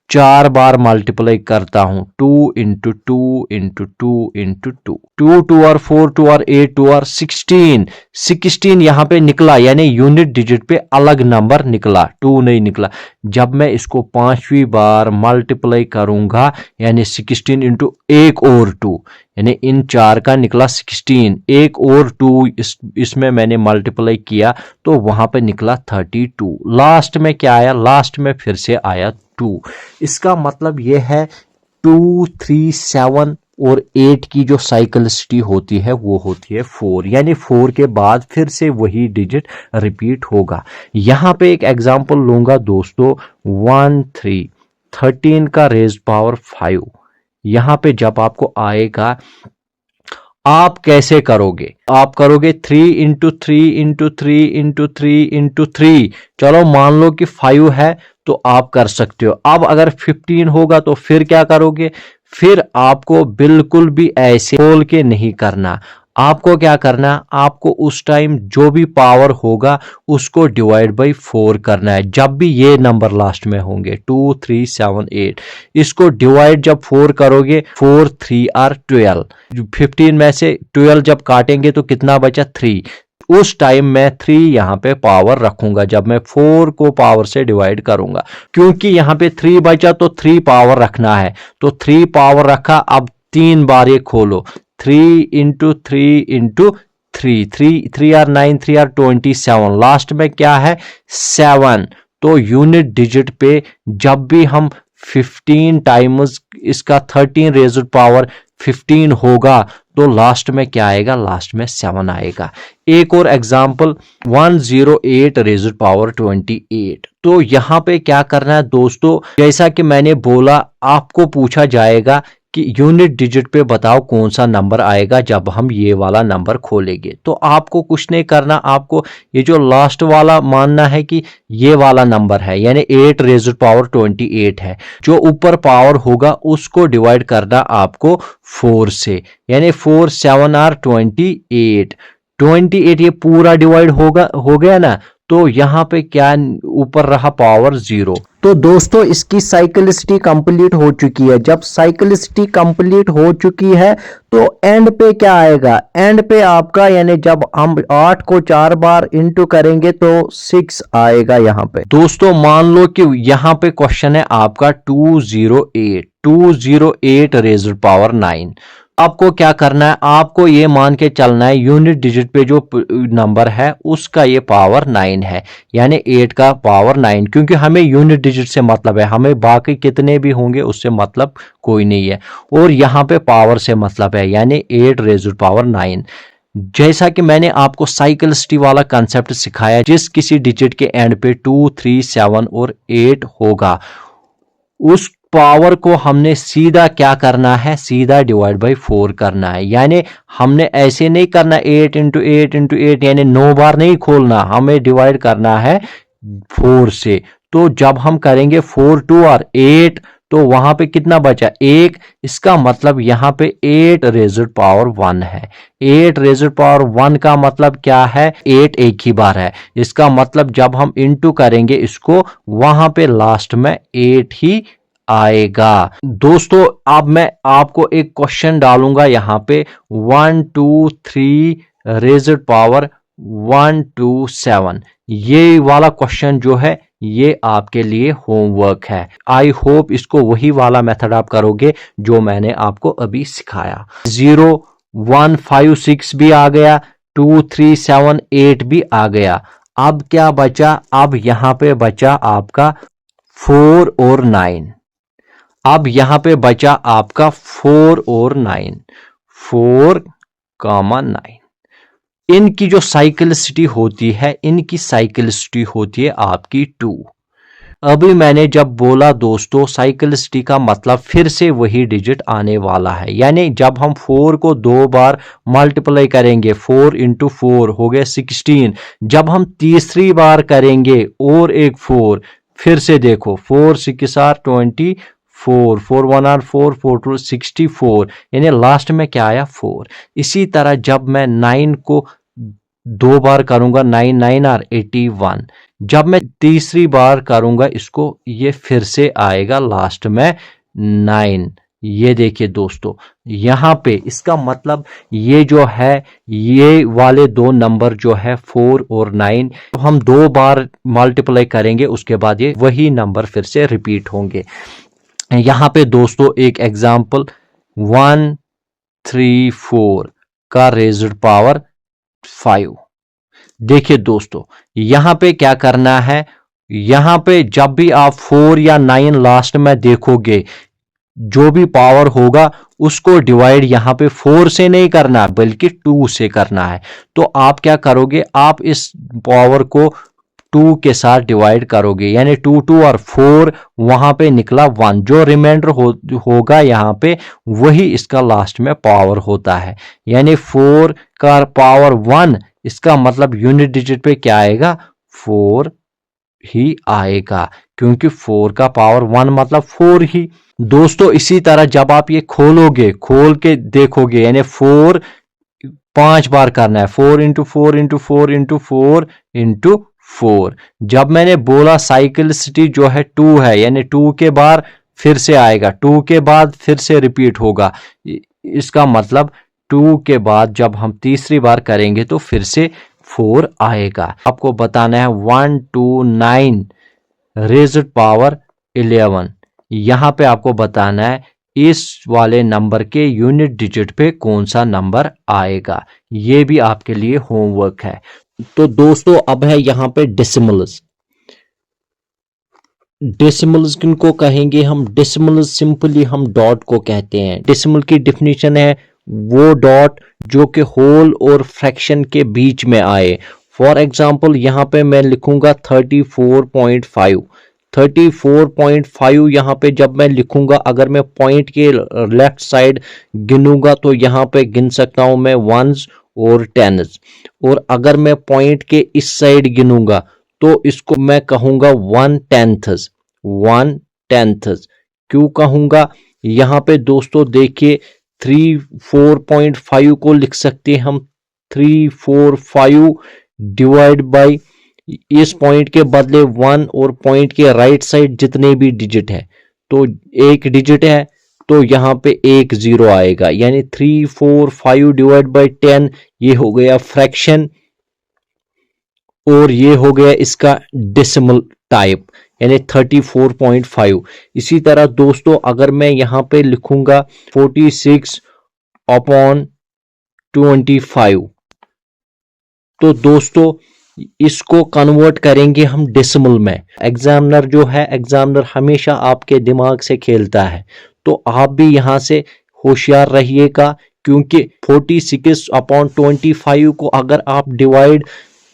4 बार मल्टीप्लाई करता हूं 2 इंटू 2 इंटू 2 इंटू 2, 2 2 और 4 2 और 8 2 और 16 यहां पे निकला यानी यूनिट डिजिट पे अलग नंबर निकला, 2 नहीं निकला। जब मैं इसको 5वीं बार मल्टीप्लाई करूंगा यानी 16 इंटू 1 और 2 यानी इन 4 का निकला 16, 1 और 2 इसमें मैंने मल्टीप्लाई किया तो वहां पे निकला 32। लास्ट में क्या आया, लास्ट में फिर से आया 2। इसका मतलब यह है 2, 3, 7 और 8 की जो साइक्लिसिटी होती है वो होती है 4, यानी 4 के बाद फिर से वही डिजिट रिपीट होगा। यहां पे एक एग्जांपल लूंगा दोस्तों 1, 3, 13 का रेज पावर 5। यहां पे जब आपको आएगा आप कैसे करोगे, आप करोगे 3 इंटू 3 इंटू 3 इंटू 3 इंटू 3। चलो मान लो कि 5 है तो आप कर सकते हो। अब अगर 15 होगा तो फिर क्या करोगे, फिर आपको बिल्कुल भी ऐसे खोल के नहीं करना। आपको क्या करना, आपको उस टाइम जो भी पावर होगा उसको डिवाइड बाई 4 करना है जब भी ये नंबर लास्ट में होंगे 2, 3, 7, 8। इसको डिवाइड जब 4 करोगे 4, 3 आर 12। 15 में से 12 जब काटेंगे तो कितना बचा 3। उस टाइम मैं 3 यहां पे पावर रखूंगा जब मैं 4 को पावर से डिवाइड करूंगा, क्योंकि यहां पे 3 बचा तो 3 पावर रखना है तो 3 पावर रखा। अब 3 बार ये खोलो 3 into 3 into 3, 3 are 9, 3 are 27, last में क्या है 7। तो यूनिट डिजिट पे जब भी हम 15 टाइम्स इसका 13 रेज्ड पावर 15 होगा तो लास्ट में क्या आएगा, लास्ट में 7 आएगा। एक और एग्जांपल 108 रेज्ड पावर 28। तो यहां पे क्या करना है दोस्तों, जैसा कि मैंने बोला आपको पूछा जाएगा कि यूनिट डिजिट पे बताओ कौन सा नंबर आएगा जब हम ये वाला नंबर खोलेंगे। तो आपको कुछ नहीं करना, आपको ये जो लास्ट वाला मानना है कि ये वाला नंबर है यानी 8 रेज्ड पावर 28 है। जो ऊपर पावर होगा उसको डिवाइड करना आपको 4 से, यानी 4, 7 आर 28। 28 ये पूरा डिवाइड हो गया ना, तो यहां पे क्या ऊपर रहा पावर 0। तो दोस्तों इसकी साइक्लिसिटी कंप्लीट हो चुकी है। जब साइक्लिसिटी कंप्लीट हो चुकी है तो एंड पे क्या आएगा, एंड पे आपका यानी जब हम 8 को 4 बार इंटू करेंगे तो 6 आएगा। यहाँ पे दोस्तों मान लो कि यहाँ पे क्वेश्चन है आपका 208 रेज्ड पावर 9। आपको क्या करना है, आपको ये मान के चलना है यूनिट डिजिट पे जो नंबर है उसका ये पावर 9 है, यानी 8 का पावर 9, क्योंकि हमें यूनिट डिजिट से मतलब है, हमें बाकी कितने भी होंगे उससे मतलब कोई नहीं है। और यहाँ पे पावर से मतलब है, यानी 8 रेज़ पावर 9। जैसा कि मैंने आपको साइक्लिसिटी वाला कंसेप्ट सिखाया, जिस किसी डिजिट के एंड पे 2, 3, 7 और 8 होगा, उस पावर को हमने सीधा क्या करना है, सीधा डिवाइड बाई 4 करना है। यानी हमने ऐसे नहीं करना 8 इंटू 8 इंटू 8, यानी 9 बार नहीं खोलना, हमें डिवाइड करना है 4 से। तो जब हम करेंगे 4 2 और 8, तो वहां पे कितना बचा, 1। इसका मतलब यहां पे 8 रेज़ड पावर 1 है। 8 रेज़ड पावर 1 का मतलब क्या है, 8 एक ही बार है। इसका मतलब जब हम इंटू करेंगे इसको, वहां पे लास्ट में 8 ही आएगा। दोस्तों अब मैं आपको एक क्वेश्चन डालूंगा यहां पे, 1 2 3 रेज़ड पावर 1 2 7, ये वाला क्वेश्चन जो है ये आपके लिए होमवर्क है। आई होप इसको वही वाला मेथड आप करोगे जो मैंने आपको अभी सिखाया। 0 1 5 6 भी आ गया, 2 3 7 8 भी आ गया। अब क्या बचा, अब यहां पे बचा आपका 4 और 9। अब यहां पे बचा आपका 4 और 9, 4, 9। इनकी जो साइक्लिसिटी होती है, इनकी साइक्लिसिटी होती है आपकी 2। अभी मैंने जब बोला दोस्तों साइक्लिसिटी का मतलब फिर से वही डिजिट आने वाला है, यानी जब हम 4 को 2 बार मल्टीप्लाई करेंगे, 4 इंटू 4 हो गया 16। जब हम तीसरी बार करेंगे और एक 4, फिर से देखो 4 6 आर 24, 4 1 आर 4, 4 2 64, यानी लास्ट में क्या आया 4। इसी तरह जब मैं 9 को 2 बार करूंगा, 9 9 आर 81। जब मैं तीसरी बार करूंगा इसको, ये फिर से आएगा लास्ट में 9। ये देखिए दोस्तों, यहां पे इसका मतलब ये जो है, ये वाले दो नंबर जो है 4 और 9, तो हम 2 बार मल्टीप्लाई करेंगे, उसके बाद ये वही नंबर फिर से रिपीट होंगे। यहां पे दोस्तों एक एग्जांपल, 1 3 4 का रेज़ड पावर 5। देखिए दोस्तों यहां पे क्या करना है, यहां पे जब भी आप 4 या 9 लास्ट में देखोगे, जो भी पावर होगा उसको डिवाइड यहां पे 4 से नहीं करना बल्कि 2 से करना है। तो आप क्या करोगे, आप इस पावर को 2 के साथ डिवाइड करोगे, यानी 2 2 और 4, वहां पे निकला 1। जो रिमाइंडर होगा यहां पे, वही इसका लास्ट में पावर होता है, यानी 4 का पावर 1। इसका मतलब यूनिट डिजिट पे क्या आएगा, 4 ही आएगा, क्योंकि 4 का पावर 1 मतलब 4 ही। दोस्तों इसी तरह जब आप ये खोलोगे, खोल के देखोगे, यानी 4 5 बार करना है, 4 इंटू 4 इंटू 4 इंटू 4 इंटू 4। जब मैंने बोला साइक्लिसिटी जो है 2 है, यानी 2 के बार फिर से आएगा, 2 के बाद फिर से रिपीट होगा। इसका मतलब 2 के बाद जब हम तीसरी बार करेंगे तो फिर से 4 आएगा। आपको बताना है 1 2 9 रेज़ड पावर 11। यहां पे आपको बताना है इस वाले नंबर के यूनिट डिजिट पे कौन सा नंबर आएगा। ये भी आपके लिए होमवर्क है। तो दोस्तों अब है यहां पे डेसिमल्स। डेसिमल्स किनको कहेंगे हम, डेसिमल्स सिंपली हम डॉट को कहते हैं। डेसिमल की डिफिनीशन है वो डॉट जो कि होल और फ्रैक्शन के बीच में आए। फॉर एग्जांपल यहां पे मैं लिखूंगा 34.5। 34.5 यहां पे जब मैं लिखूंगा, अगर मैं पॉइंट के लेफ्ट साइड गिनूंगा तो यहां पे गिन सकता हूं मैं वंस और टेन्स, और अगर मैं पॉइंट के इस साइड गिनूंगा तो इसको मैं कहूंगा 1/10। 1/10 क्यों कहूंगा, यहां पे दोस्तों देखिए 34.5 को लिख सकते हैं हम 345 डिवाइड बाई, इस पॉइंट के बदले 1 और पॉइंट के राइट साइड जितने भी डिजिट है, तो एक डिजिट है तो यहां पे एक 0 आएगा, यानी 345 डिवाइड बाई 10, ये हो गया फ्रैक्शन और ये हो गया इसका डेसिमल टाइप, यानी 34.5। इसी तरह दोस्तों अगर मैं यहां पे लिखूंगा 46 अपॉन 25। तो दोस्तों इसको कन्वर्ट करेंगे हम डेसिमल में। एग्जामिनर जो है, एग्जामिनर हमेशा आपके दिमाग से खेलता है, तो आप भी यहां से होशियार रहिएगा, क्योंकि 46 अपॉन 25 को अगर आप डिवाइड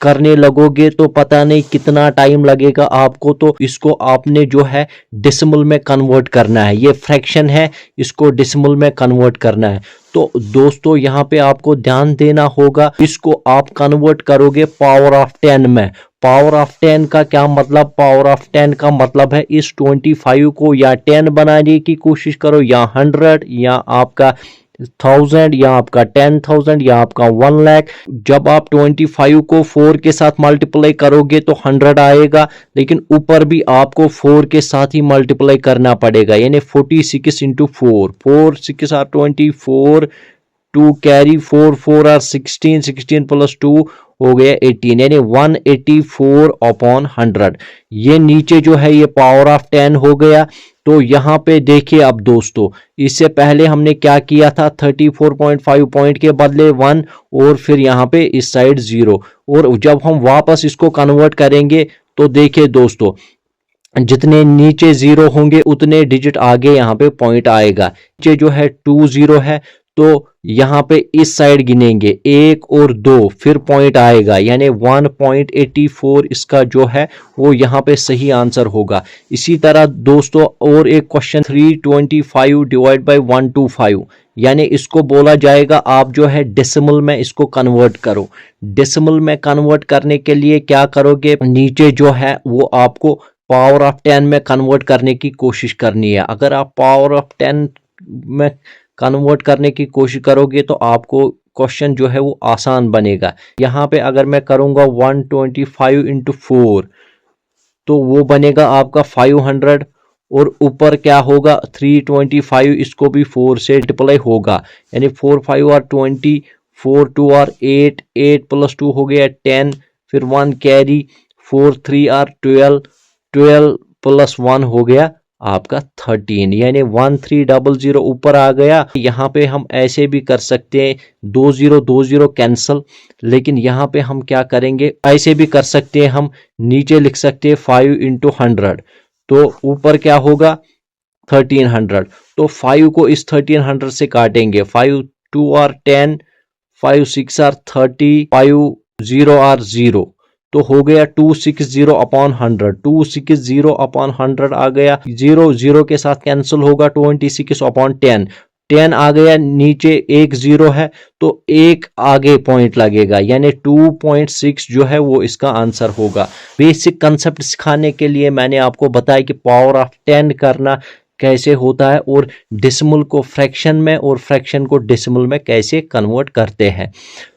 करने लगोगे तो पता नहीं कितना टाइम लगेगा आपको। तो इसको आपने जो है डेसिमल में कन्वर्ट करना है। ये फ्रैक्शन है, इसको डेसिमल में कन्वर्ट करना है। तो दोस्तों यहाँ पे आपको ध्यान देना होगा, इसको आप कन्वर्ट करोगे पावर ऑफ 10 में। पावर ऑफ 10 का क्या मतलब? पावर ऑफ 10 का मतलब है इस 25 को या 10 बनाने की कोशिश करो, या 100, या आपका 1000, या आपका 10,000, या आपका 1 लाख। जब आप 25 को 4 के साथ मल्टीप्लाई करोगे तो 100 आएगा, लेकिन ऊपर भी आपको 4 के साथ ही मल्टीप्लाई करना पड़ेगा, यानी 46 into 4, 4 6 are 24, 2 carry 4 4 are 16, 16 plus 2 हो गया 18, यानी 184 अपॉन 100। ये नीचे जो है ये पावर ऑफ 10 हो गया। तो यहाँ पे देखिए अब दोस्तों, इससे पहले हमने क्या किया था, 34.5 पॉइंट के बदले 1, और फिर यहाँ पे इस साइड 0, और जब हम वापस इसको कन्वर्ट करेंगे तो देखिए दोस्तों, जितने नीचे 0 होंगे उतने डिजिट आगे यहाँ पे पॉइंट आएगा। नीचे जो है 2 0 है, तो यहाँ पे इस साइड गिनेंगे 1 और 2, फिर पॉइंट आएगा, यानी 1.84 इसका जो है वो यहाँ पे सही आंसर होगा। इसी तरह दोस्तों और एक क्वेश्चन, 325 डिवाइड बाई 125, यानी इसको बोला जाएगा आप जो है डेसिमल में इसको कन्वर्ट करो। डेसिमल में कन्वर्ट करने के लिए क्या करोगे, नीचे जो है वो आपको पावर ऑफ 10 में कन्वर्ट करने की कोशिश करनी है। अगर आप पावर ऑफ 10 में कन्वर्ट करने की कोशिश करोगे तो आपको क्वेश्चन जो है वो आसान बनेगा। यहाँ पे अगर मैं करूँगा 125 इंटू 4, तो वो बनेगा आपका 500, और ऊपर क्या होगा 325, इसको भी 4 से मल्टीप्लाई होगा, यानी 4 5 आर 20, 4 2 आर 8, 8 प्लस 2 हो गया 10, फिर 1 कैरी, 4 3 आर 12, 12 प्लस 1 हो गया आपका 13, यानी 1300 ऊपर आ गया। यहाँ पे हम ऐसे भी कर सकते हैं, 20 कैंसल, लेकिन यहाँ पे हम क्या करेंगे, ऐसे भी कर सकते हैं, हम नीचे लिख सकते हैं 5 इंटू 100, तो ऊपर क्या होगा 1300। तो 5 को इस 1300 से काटेंगे, 5 2 आर 10, 5 6 आर 30, 5 0 आर 0, तो हो गया 260 अपॉन 100, 260 अपॉन 100 आ गया, 0 0 के साथ कैंसिल होगा, 26 अपॉन 10, 10 आ गया, नीचे एक 0 है तो एक आगे पॉइंट लगेगा, यानी 2.6 जो है वो इसका आंसर होगा। बेसिक कंसेप्ट सिखाने के लिए मैंने आपको बताया कि पावर ऑफ 10 करना कैसे होता है, और डेसिमल को फ्रैक्शन में और फ्रैक्शन को डेसिमल में कैसे कन्वर्ट करते हैं।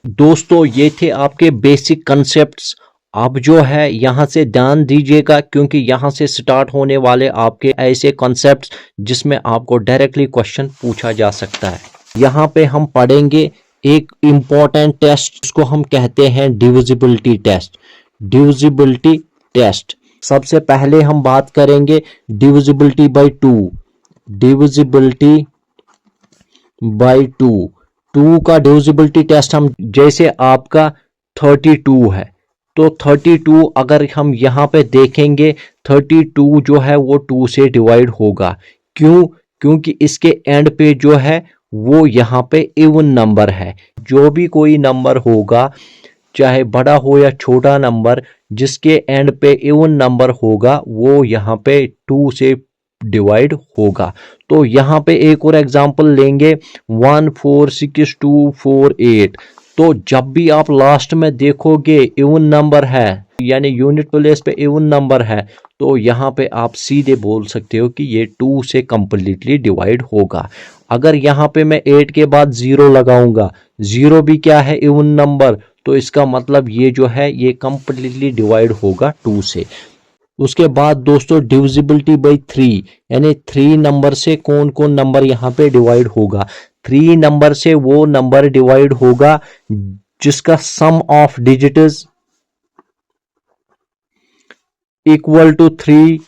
दोस्तों ये थे आपके बेसिक कंसेप्ट्स। आप जो है यहाँ से ध्यान दीजिएगा, क्योंकि यहाँ से स्टार्ट होने वाले आपके ऐसे कॉन्सेप्ट्स जिसमें आपको डायरेक्टली क्वेश्चन पूछा जा सकता है। यहाँ पे हम पढ़ेंगे एक इम्पॉर्टेंट टेस्ट, जिसको हम कहते हैं डिविजिबिलिटी टेस्ट। डिविजिबिलिटी टेस्ट, सबसे पहले हम बात करेंगे डिविजिबिलिटी बाय 2। डिविजिबिलिटी बाय 2, 2 का डिविजिबिलिटी टेस्ट हम, जैसे आपका 32 है, तो 32 अगर हम यहाँ पे देखेंगे, 32 जो है वो 2 से डिवाइड होगा। क्यों? क्योंकि इसके एंड पे जो है वो यहाँ पे इवन नंबर है। जो भी कोई नंबर होगा, चाहे बड़ा हो या छोटा नंबर, जिसके एंड पे इवन नंबर होगा वो यहाँ पे 2 से डिवाइड होगा। तो यहाँ पे एक और एग्जांपल लेंगे, 1462448। तो जब भी आप लास्ट में देखोगे इवन नंबर है, यानी यूनिट प्लेस पे इवन नंबर है, तो यहाँ पे आप सीधे बोल सकते हो कि ये 2 से कंप्लीटली डिवाइड होगा। अगर यहाँ पे मैं 8 के बाद 0 लगाऊंगा, 0 भी क्या है इवन नंबर, तो इसका मतलब ये जो है ये कंप्लीटली डिवाइड होगा 2 से। उसके बाद दोस्तों डिविजिबिलिटी बाय 3, यानी 3 नंबर से कौन कौन नंबर यहाँ पे डिवाइड होगा। 3 नंबर से वो नंबर डिवाइड होगा जिसका सम ऑफ डिजिट्स इक्वल टू 3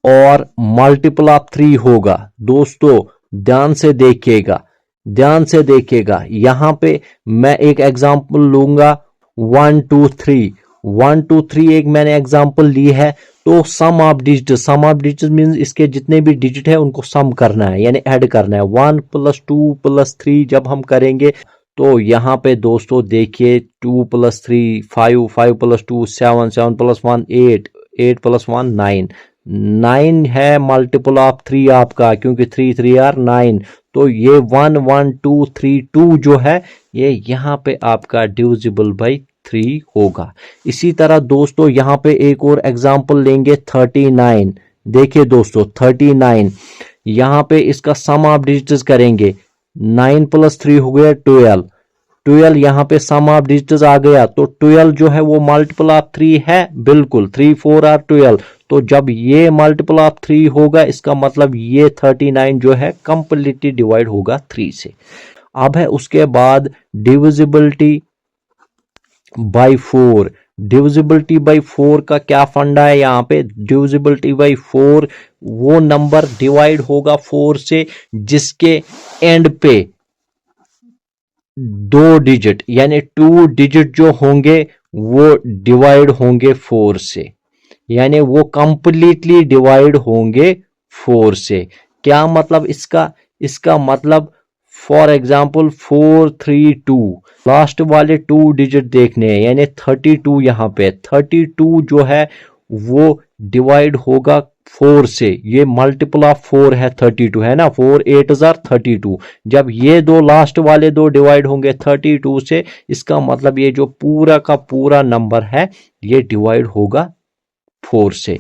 और मल्टीपल ऑफ 3 होगा। दोस्तों ध्यान से देखिएगा, ध्यान से देखिएगा, यहां पे मैं एक एग्जांपल लूंगा 1 2 3, 1 2 3 एक मैंने एग्जांपल ली है। तो सम ऑफ डिजिट मीन्स इसके जितने भी डिजिट है उनको सम करना है, यानी ऐड करना है। 1 + 2 + 3 जब हम करेंगे तो यहाँ पे दोस्तों देखिए 2 + 3 5, 5 + 2 7, 7 + 1 8, 8 + 1 9, 9 है मल्टीपल ऑफ 3 आपका, क्योंकि 3 3 आर 9। तो ये 1 1 2 3 2 जो है ये यहाँ पे आपका डिविजिबल बाई 3 होगा। इसी तरह दोस्तों यहाँ पे एक और एग्जांपल लेंगे 39। देखिए दोस्तों 39, यहाँ पे इसका सम ऑफ डिजिट्स करेंगे, 9 + 3 हो गया 12, 12 यहाँ पे सम ऑफ डिजिट्स आ गया। तो 12 जो है वो मल्टीपल ऑफ 3 है, बिल्कुल 3 4 आर 12। तो जब ये मल्टीपल ऑफ 3 होगा इसका मतलब ये 39 जो है कंप्लीटली डिवाइड होगा 3 से। अब है उसके बाद डिविजिबिलिटी बाई 4। डिविजिबिलिटी बाई 4 का क्या फंडा है, यहाँ पे डिविजिबिलिटी बाई 4 वो नंबर डिवाइड होगा 4 से जिसके एंड पे 2 डिजिट यानी 2 डिजिट जो होंगे वो डिवाइड होंगे 4 से, यानी वो कंप्लीटली डिवाइड होंगे 4 से। क्या मतलब इसका मतलब फॉर एग्जाम्पल 4 3 2, लास्ट वाले 2 डिजिट देखने हैं, यानी 32 यहाँ पे 32 जो है वो डिवाइड होगा 4 से। ये मल्टीपल ऑफ 4 है 32 है ना, 4 8 32। जब ये दो लास्ट वाले दो डिवाइड होंगे 32 से, इसका मतलब ये जो पूरा का पूरा नंबर है ये डिवाइड होगा 4 से।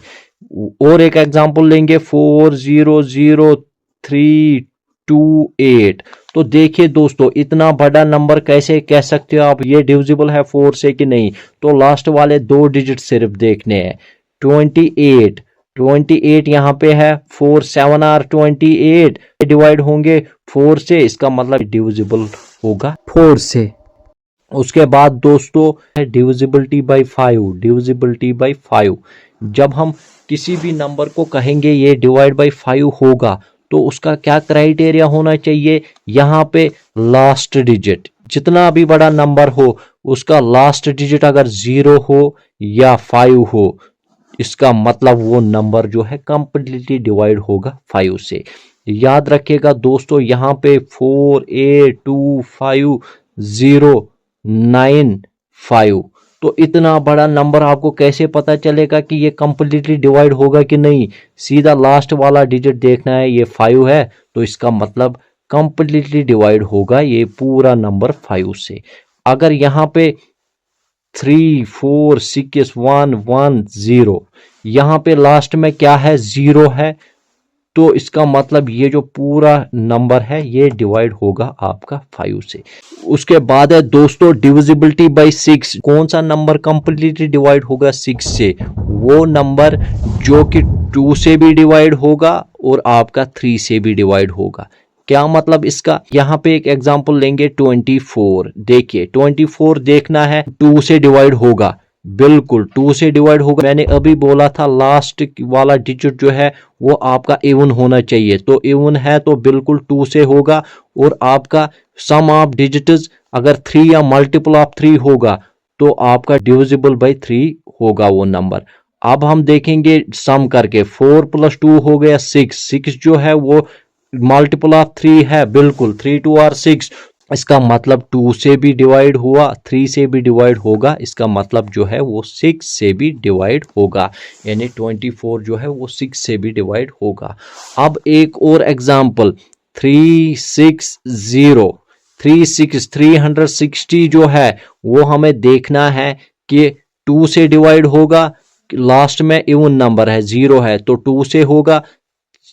और एक एग्जांपल लेंगे 4 0 0 3 2 8। तो देखिए दोस्तों इतना बड़ा नंबर कैसे कह सकते हो आप ये डिविजिबल है 4 से कि नहीं। तो लास्ट वाले 2 डिजिट सिर्फ देखने हैं। 28, 28 यहाँ पे है, 4 7 आर 28 डिवाइड होंगे 4 से, इसका मतलब डिविजिबल होगा 4 से। उसके बाद दोस्तों है डिविजिबिलिटी बाई 5। डिविजिबिलिटी बाई 5 जब हम किसी भी नंबर को कहेंगे ये डिवाइड बाई 5 होगा तो उसका क्या क्राइटेरिया होना चाहिए, यहाँ पे लास्ट डिजिट जितना भी बड़ा नंबर हो उसका लास्ट डिजिट अगर 0 हो या 5 हो, इसका मतलब वो नंबर जो है कंप्लीटली डिवाइड होगा 5 से। याद रखिएगा दोस्तों यहाँ पे 4 8 2 5 0 9 5। तो इतना बड़ा नंबर आपको कैसे पता चलेगा कि ये कंप्लीटली डिवाइड होगा कि नहीं। सीधा लास्ट वाला डिजिट देखना है, ये 5 है तो इसका मतलब कंप्लीटली डिवाइड होगा ये पूरा नंबर 5 से। अगर यहाँ पे 3 4 6 1 1 0 यहाँ पे लास्ट में क्या है 0 है, तो इसका मतलब ये जो पूरा नंबर है ये डिवाइड होगा आपका 5 से। उसके बाद है दोस्तों डिविजिबिलिटी बाई 6। कौन सा नंबर कंप्लीटली डिवाइड होगा 6 से, वो नंबर जो कि 2 से भी डिवाइड होगा और आपका 3 से भी डिवाइड होगा। क्या मतलब इसका, यहाँ पे एक एग्जांपल लेंगे 24। देखिए 24 देखना है 2 से डिवाइड होगा, बिल्कुल 2 से डिवाइड होगा। मैंने अभी बोला था लास्ट वाला डिजिट जो है वो आपका इवन होना चाहिए, तो इवन है तो बिल्कुल 2 से होगा। और आपका सम ऑफ डिजिट्स अगर 3 या मल्टीपल ऑफ 3 होगा तो आपका डिविजिबल बाई 3 होगा वो नंबर। अब हम देखेंगे सम करके 4 + 2 हो गया 6, 6 जो है वो मल्टीपल ऑफ 3 है, बिल्कुल 3 2 आर 6। इसका मतलब 2 से भी डिवाइड हुआ 3 से भी डिवाइड होगा, इसका मतलब जो है वो 6 से भी डिवाइड होगा, यानी 24 जो है वो 6 से भी डिवाइड होगा। अब एक और एग्जांपल 360, 360 जो है वो हमें देखना है कि 2 से डिवाइड होगा, लास्ट में इवन नंबर है 0 है तो 2 से होगा।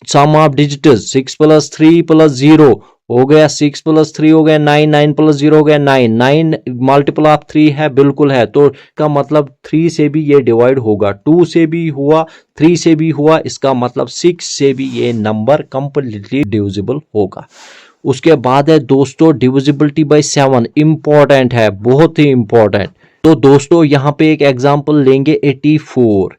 सम ऑफ डिजिट्स 6 + 3 + 0 हो गया, 6 + 3 हो गया 9, 9 + 0 हो गया 9, 9 मल्टीपल ऑफ 3 है, बिल्कुल है, तो इसका मतलब 3 से भी ये डिवाइड होगा। 2 से भी हुआ 3 से भी हुआ, इसका मतलब 6 से भी ये नंबर कंप्लीटली डिविजिबल होगा। उसके बाद है दोस्तों डिविजिबिलिटी बाई 7। इंपॉर्टेंट है, बहुत ही इंपॉर्टेंट। तो दोस्तों यहाँ पे एक एग्जांपल लेंगे 84।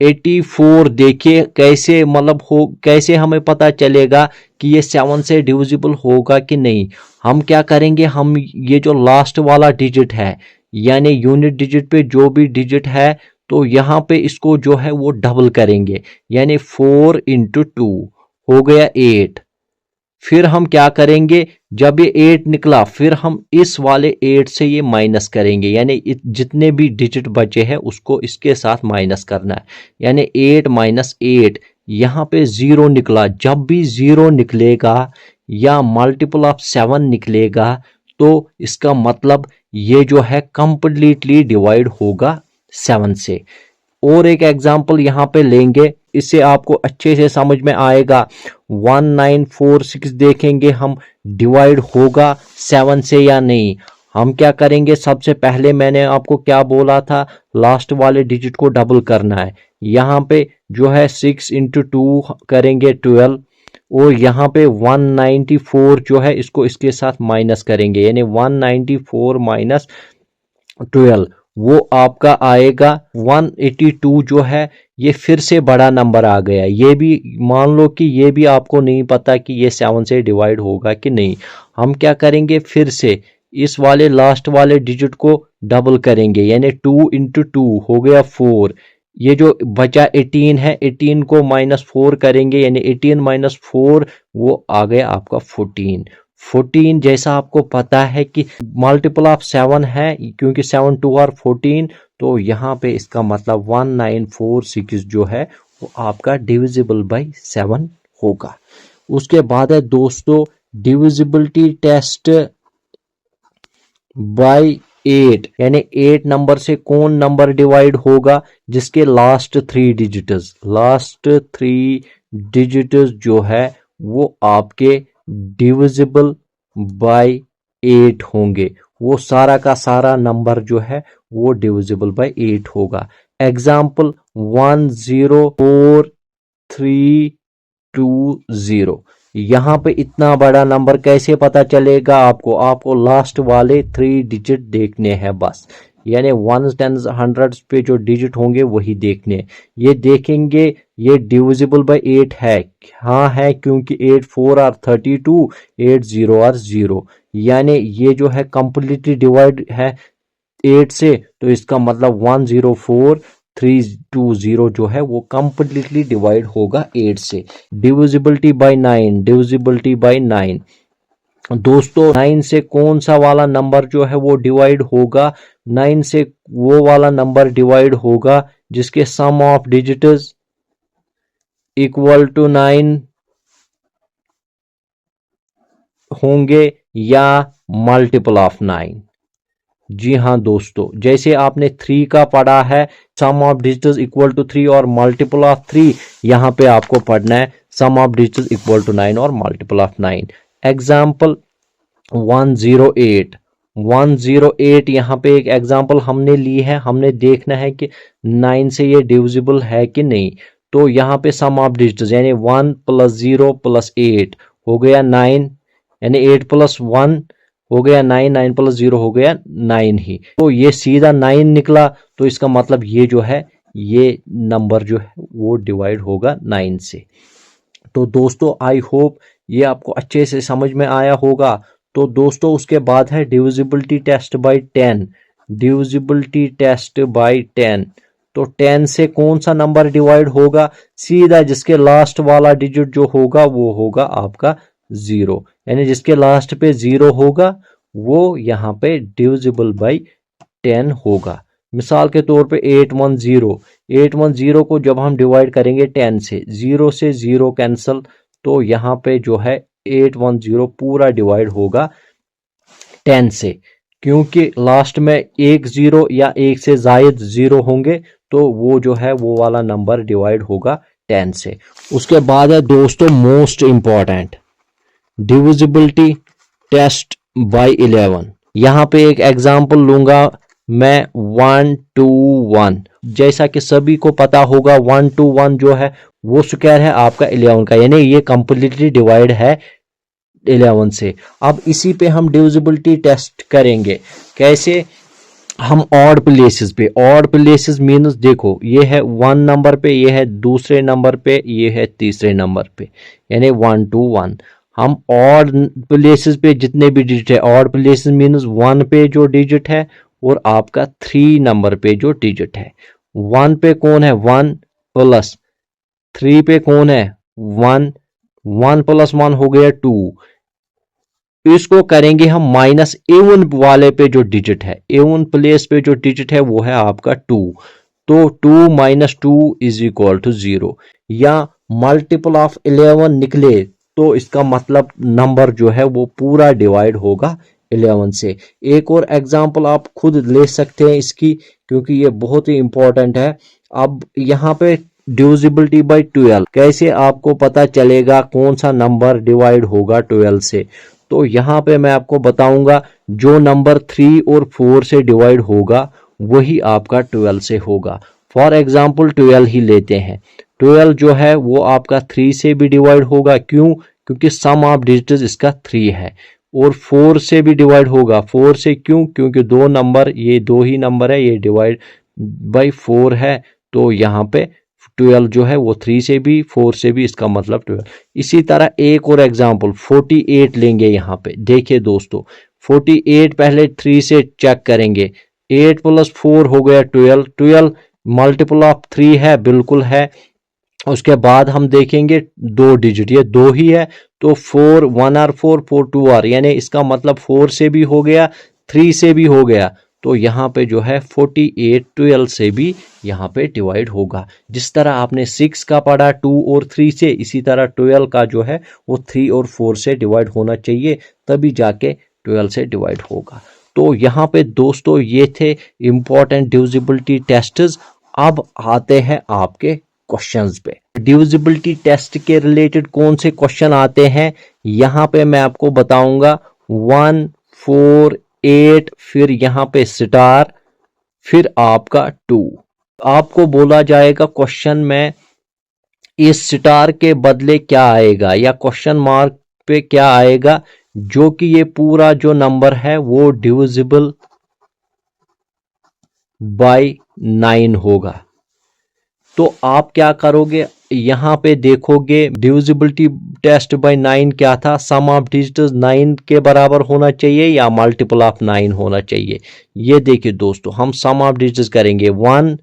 84 देखिए कैसे मतलब हो, कैसे हमें पता चलेगा कि ये 7 से डिविजिबल होगा कि नहीं। हम क्या करेंगे, हम ये जो लास्ट वाला डिजिट है यानी यूनिट डिजिट पे जो भी डिजिट है तो यहाँ पे इसको जो है वो डबल करेंगे, यानी 4 इंटू 2 हो गया 8। फिर हम क्या करेंगे, जब ये 8 निकला फिर हम इस वाले 8 से ये माइनस करेंगे, यानी जितने भी डिजिट बचे हैं उसको इसके साथ माइनस करना है, यानी 8 माइनस 8। यहाँ पे 0 निकला, जब भी 0 निकलेगा या मल्टीपल ऑफ 7 निकलेगा तो इसका मतलब ये जो है कंप्लीटली डिवाइड होगा 7 से। और एक एग्जांपल यहाँ पे लेंगे, इससे आपको अच्छे से समझ में आएगा। 1946 देखेंगे हम डिवाइड होगा 7 से या नहीं। हम क्या करेंगे, सबसे पहले मैंने आपको क्या बोला था, लास्ट वाले डिजिट को डबल करना है। यहाँ पे जो है 6 इंटू 2 करेंगे 12, और यहाँ पे 194 जो है इसको इसके साथ माइनस करेंगे, यानी 194 माइनस 12 वो आपका आएगा 182 जो है ये फिर से बड़ा नंबर आ गया। ये भी मान लो कि ये भी आपको नहीं पता कि ये 7 से डिवाइड होगा कि नहीं। हम क्या करेंगे, फिर से इस वाले लास्ट वाले डिजिट को डबल करेंगे, यानी 2 इंटू 2 हो गया 4। ये जो बचा 18 है, 18 को माइनस 4 करेंगे, यानी 18 माइनस 4 वो आ गया आपका 14। 14 जैसा आपको पता है कि मल्टीपल ऑफ 7 है, क्योंकि 7 2 और 14, तो यहाँ पे इसका मतलब 1946 जो है वो आपका डिविजिबल बाय 7 होगा। उसके बाद है दोस्तों डिविजिबिलिटी टेस्ट बाय 8, यानी 8 नंबर से कौन नंबर डिवाइड होगा, जिसके लास्ट 3 डिजिट्स जो है वो आपके डिविजिबल बाय 8 होंगे। वो सारा का सारा नंबर जो है वो डिविजिबल बाय 8 होगा। एग्जाम्पल 104,320। यहाँ पे इतना बड़ा नंबर कैसे पता चलेगा आपको, आपको लास्ट वाले 3 डिजिट देखने हैं बस, यानी 1s 10s 100s पे जो डिजिट होंगे वही देखने। ये देखेंगे ये डिविजिबल बाय 8 है, हाँ है, क्योंकि 8 4 आर 32, 8 0 आर 0, यानी ये जो है कंप्लीटली डिवाइड है 8 से, तो इसका मतलब 104,320 जो है वो कंप्लीटली डिवाइड होगा 8 से। डिविजिबिलिटी बाय 9 दोस्तों 9 से कौन सा वाला नंबर जो है वो डिवाइड होगा, 9 से वो वाला नंबर डिवाइड होगा जिसके सम ऑफ डिजिट्स इक्वल टू 9 होंगे या मल्टीपल ऑफ 9। जी हाँ दोस्तों, जैसे आपने 3 का पढ़ा है सम ऑफ डिजिट्स इक्वल टू 3 और मल्टीपल ऑफ 3, यहाँ पे आपको पढ़ना है सम ऑफ डिजिट्स इक्वल टू 9 और मल्टीपल ऑफ 9। एग्जाम्पल 108 यहाँ पे एक एग्जाम्पल हमने ली है, हमने देखना है कि 9 से ये डिविजिबल है कि नहीं। तो यहाँ पे सम ऑफ डिजिट्स यानी 1 + 0 + 8 हो गया 9, यानी 8 + 1 हो गया 9, 9 + 0 हो गया 9 ही, तो ये सीधा 9 निकला। तो इसका मतलब ये जो है ये नंबर जो है वो डिवाइड होगा 9 से। तो दोस्तों आई होप ये आपको अच्छे से समझ में आया होगा। तो दोस्तों उसके बाद है divisibility test by 10। Divisibility test by 10, तो 10 से कौन सा नंबर डिवाइड होगा, सीधा जिसके लास्ट वाला डिजिट जो होगा वो होगा आपका 0, यानी जिसके लास्ट पे 0 होगा वो यहाँ पे डिविजिबल बाय 10 होगा। मिसाल के तौर पे 810 को जब हम डिवाइड करेंगे 10 से, 0 से 0 कैंसल, तो यहाँ पे जो है 810 पूरा डिवाइड होगा 10 से, क्योंकि लास्ट में एक 0 या एक से जायद 0 होंगे तो वो जो है वो वाला नंबर डिवाइड होगा 10 से। उसके बाद है दोस्तों most important divisibility test by 11। यहाँ पे एक एग्जाम्पल लूंगा मैं 121। जैसा कि सभी को पता होगा 121 जो है वो स्क्वायर है आपका 11 का, यानी ये कंप्लीटली डिवाइड है 11 से। अब इसी पे हम डिविजिबिलिटी टेस्ट करेंगे, कैसे, हम ऑड प्लेसेस मीन्स देखो ये है 1 नंबर पे, ये है दूसरे नंबर पे, ये है तीसरे नंबर पे, यानी 1 to 1। हम ऑड प्लेसेस पे जितने भी डिजिट है, ऑड प्लेसेस मीन्स 1 पे जो डिजिट है और आपका 3 नंबर पे जो डिजिट है। 1 पे कौन है 1 प्लस 3 पे कौन है 1, 1 प्लस 1 हो गया 2। इसको करेंगे हम माइनस एवन वाले पे जो डिजिट है, एवन प्लेस पे जो डिजिट है वो है आपका 2। तो 2 माइनस 2 इज इक्वल टू 0। या मल्टीपल ऑफ 11 निकले तो इसका मतलब नंबर जो है वो पूरा डिवाइड होगा 11 से। एक और एग्जांपल आप खुद ले सकते हैं इसकी, क्योंकि ये बहुत ही इंपॉर्टेंट है। अब यहाँ पे डिविजिबिलिटी बाय 12 कैसे आपको पता चलेगा कौन सा नंबर डिवाइड होगा 12 से। तो यहाँ पे मैं आपको बताऊंगा जो नंबर 3 और 4 से डिवाइड होगा वही आपका 12 से होगा। फॉर एग्जाम्पल 12 ही लेते हैं। 12 जो है वो आपका 3 से भी डिवाइड होगा, क्यों? क्योंकि सम ऑफ डिजिट्स इसका 3 है। और 4 से भी डिवाइड होगा, 4 से क्यों? क्योंकि दो नंबर, ये दो ही नंबर है, ये डिवाइड बाई 4 है। तो यहाँ पे 12 जो है वो 3 से भी 4 से भी, इसका मतलब 12। इसी तरह एक और एग्जांपल 48 लेंगे। यहाँ पे देखिए दोस्तों 48 पहले 3 से चेक करेंगे, 8 प्लस 4 हो गया 12, 12 मल्टीपल ऑफ 3 है, बिल्कुल है। उसके बाद हम देखेंगे दो डिजिट, ये दो ही है तो 4 1 आर 4 4 2 आर, यानी इसका मतलब 4 से भी हो गया 3 से भी हो गया। तो यहाँ पे जो है 48 12 से भी यहाँ पे डिवाइड होगा। जिस तरह आपने 6 का पढ़ा 2 और 3 से, इसी तरह 12 का जो है वो 3 और 4 से डिवाइड होना चाहिए, तभी जाके 12 से डिवाइड होगा। तो यहाँ पे दोस्तों ये थे इंपॉर्टेंट डिविजिबिलिटी टेस्ट्स। अब आते हैं आपके क्वेश्चंस पे। डिविजिबिलिटी टेस्ट के रिलेटेड कौन से क्वेश्चन आते हैं यहाँ पे मैं आपको बताऊंगा। 1 4 8, फिर यहाँ पे स्टार, फिर आपका 2। आपको बोला जाएगा क्वेश्चन में इस स्टार के बदले क्या आएगा या क्वेश्चन मार्क पे क्या आएगा, जो कि ये पूरा जो नंबर है वो डिविजिबल बाय 9 होगा। तो आप क्या करोगे, यहाँ पे देखोगे डिविजिबिलिटी टेस्ट बाय 9 क्या था, सम ऑफ डिजिट्स 9 के बराबर होना चाहिए या मल्टीपल ऑफ 9 होना चाहिए। ये देखिए दोस्तों हम सम ऑफ डिजिट्स करेंगे, 1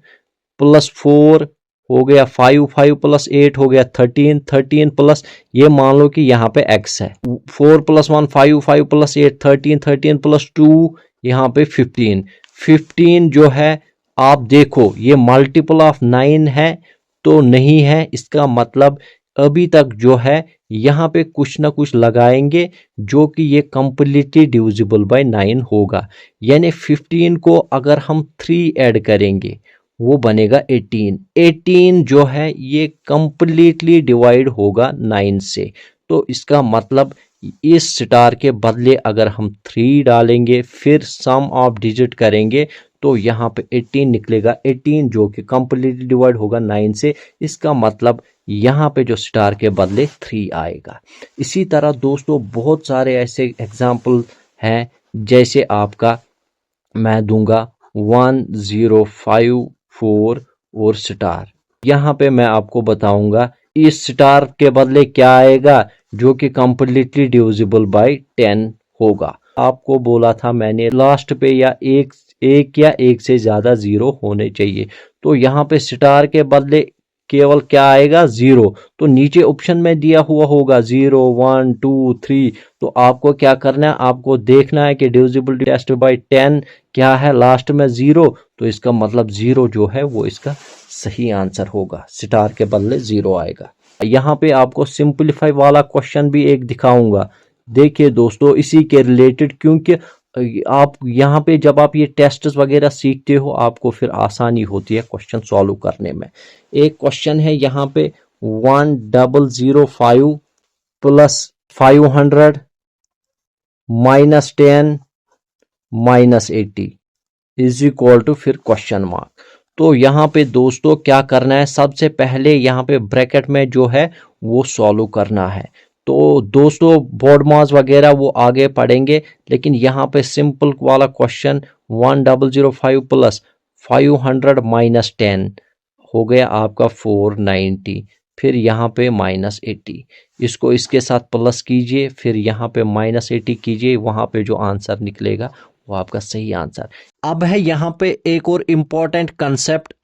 प्लस 4 हो गया 5, 5 प्लस 8 हो गया 13, 13 प्लस ये मान लो कि यहाँ पे x है, 4 प्लस 1 5, 5 प्लस 8 13, 13 प्लस 2 यहाँ पे 15, 15 जो है आप देखो ये मल्टीपल ऑफ 9 है तो नहीं है, इसका मतलब अभी तक जो है यहाँ पे कुछ ना कुछ लगाएंगे जो कि ये कंप्लीटली डिविजिबल बाय 9 होगा। यानी 15 को अगर हम 3 ऐड करेंगे वो बनेगा 18, 18 जो है ये कंप्लीटली डिवाइड होगा 9 से। तो इसका मतलब इस स्टार के बदले अगर हम 3 डालेंगे फिर सम ऑफ डिजिट करेंगे तो यहाँ पे 18 निकलेगा, 18 जो कि कंप्लीटली डिवाइड होगा 9 से। इसका मतलब यहाँ पे जो स्टार के बदले 3 आएगा। इसी तरह दोस्तों बहुत सारे ऐसे एग्जाम्पल हैं, जैसे आपका मैं दूंगा 1 0 5 4 और स्टार। यहाँ पे मैं आपको बताऊंगा इस स्टार के बदले क्या आएगा जो कि कंप्लीटली डिविजिबल बाय 10 होगा। आपको बोला था मैंने लास्ट पे या एक या एक से ज्यादा 0 होने चाहिए। तो यहाँ पे स्टार के बदले केवल क्या आएगा 0, तो नीचे ऑप्शन में दिया हुआ होगा 0 1 2 3। तो आपको क्या करना है, आपको देखना है कि डिविजिबिलिटी टेस्ट बाय 10 क्या है, लास्ट में 0, तो इसका मतलब 0 जो है वो इसका सही आंसर होगा, स्टार के बदले 0 आएगा। यहाँ पे आपको सिंपलीफाई वाला क्वेश्चन भी एक दिखाऊंगा। देखिए दोस्तों इसी के रिलेटेड, क्योंकि आप यहाँ पे जब आप ये टेस्ट वगैरह सीखते हो आपको फिर आसानी होती है क्वेश्चन सॉल्व करने में। एक क्वेश्चन है यहाँ पे 1005 plus 500 minus 10 minus 80 is equal to फिर क्वेश्चन मार्क। तो यहाँ पे दोस्तों क्या करना है, सबसे पहले यहाँ पे ब्रैकेट में जो है वो सॉल्व करना है। तो दोस्तों बोर्ड मास वगैरह वो आगे पढ़ेंगे, लेकिन यहाँ पे सिंपल वाला क्वेश्चन 1005 प्लस 500 माइनस 10 हो गया आपका 490, फिर यहाँ पे -80, इसको इसके साथ प्लस कीजिए, फिर यहाँ पे -80 कीजिए, वहाँ पे जो आंसर निकलेगा वो आपका सही आंसर। अब है यहाँ पे एक और इम्पॉर्टेंट कंसेप्ट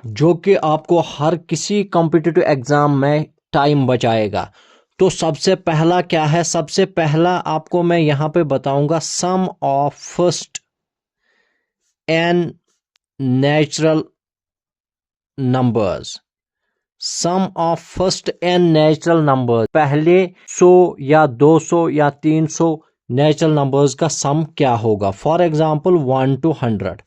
जो कि आपको हर किसी कॉम्पिटिटिव एग्जाम में टाइम बचाएगा। तो सबसे पहला क्या है, सबसे पहला आपको मैं यहाँ पे बताऊंगा sum of first N natural numbers. Sum of first N natural numbers, पहले 100 या 200 या 300 नेचुरल नंबर्स का सम क्या होगा। For example 1 to 100।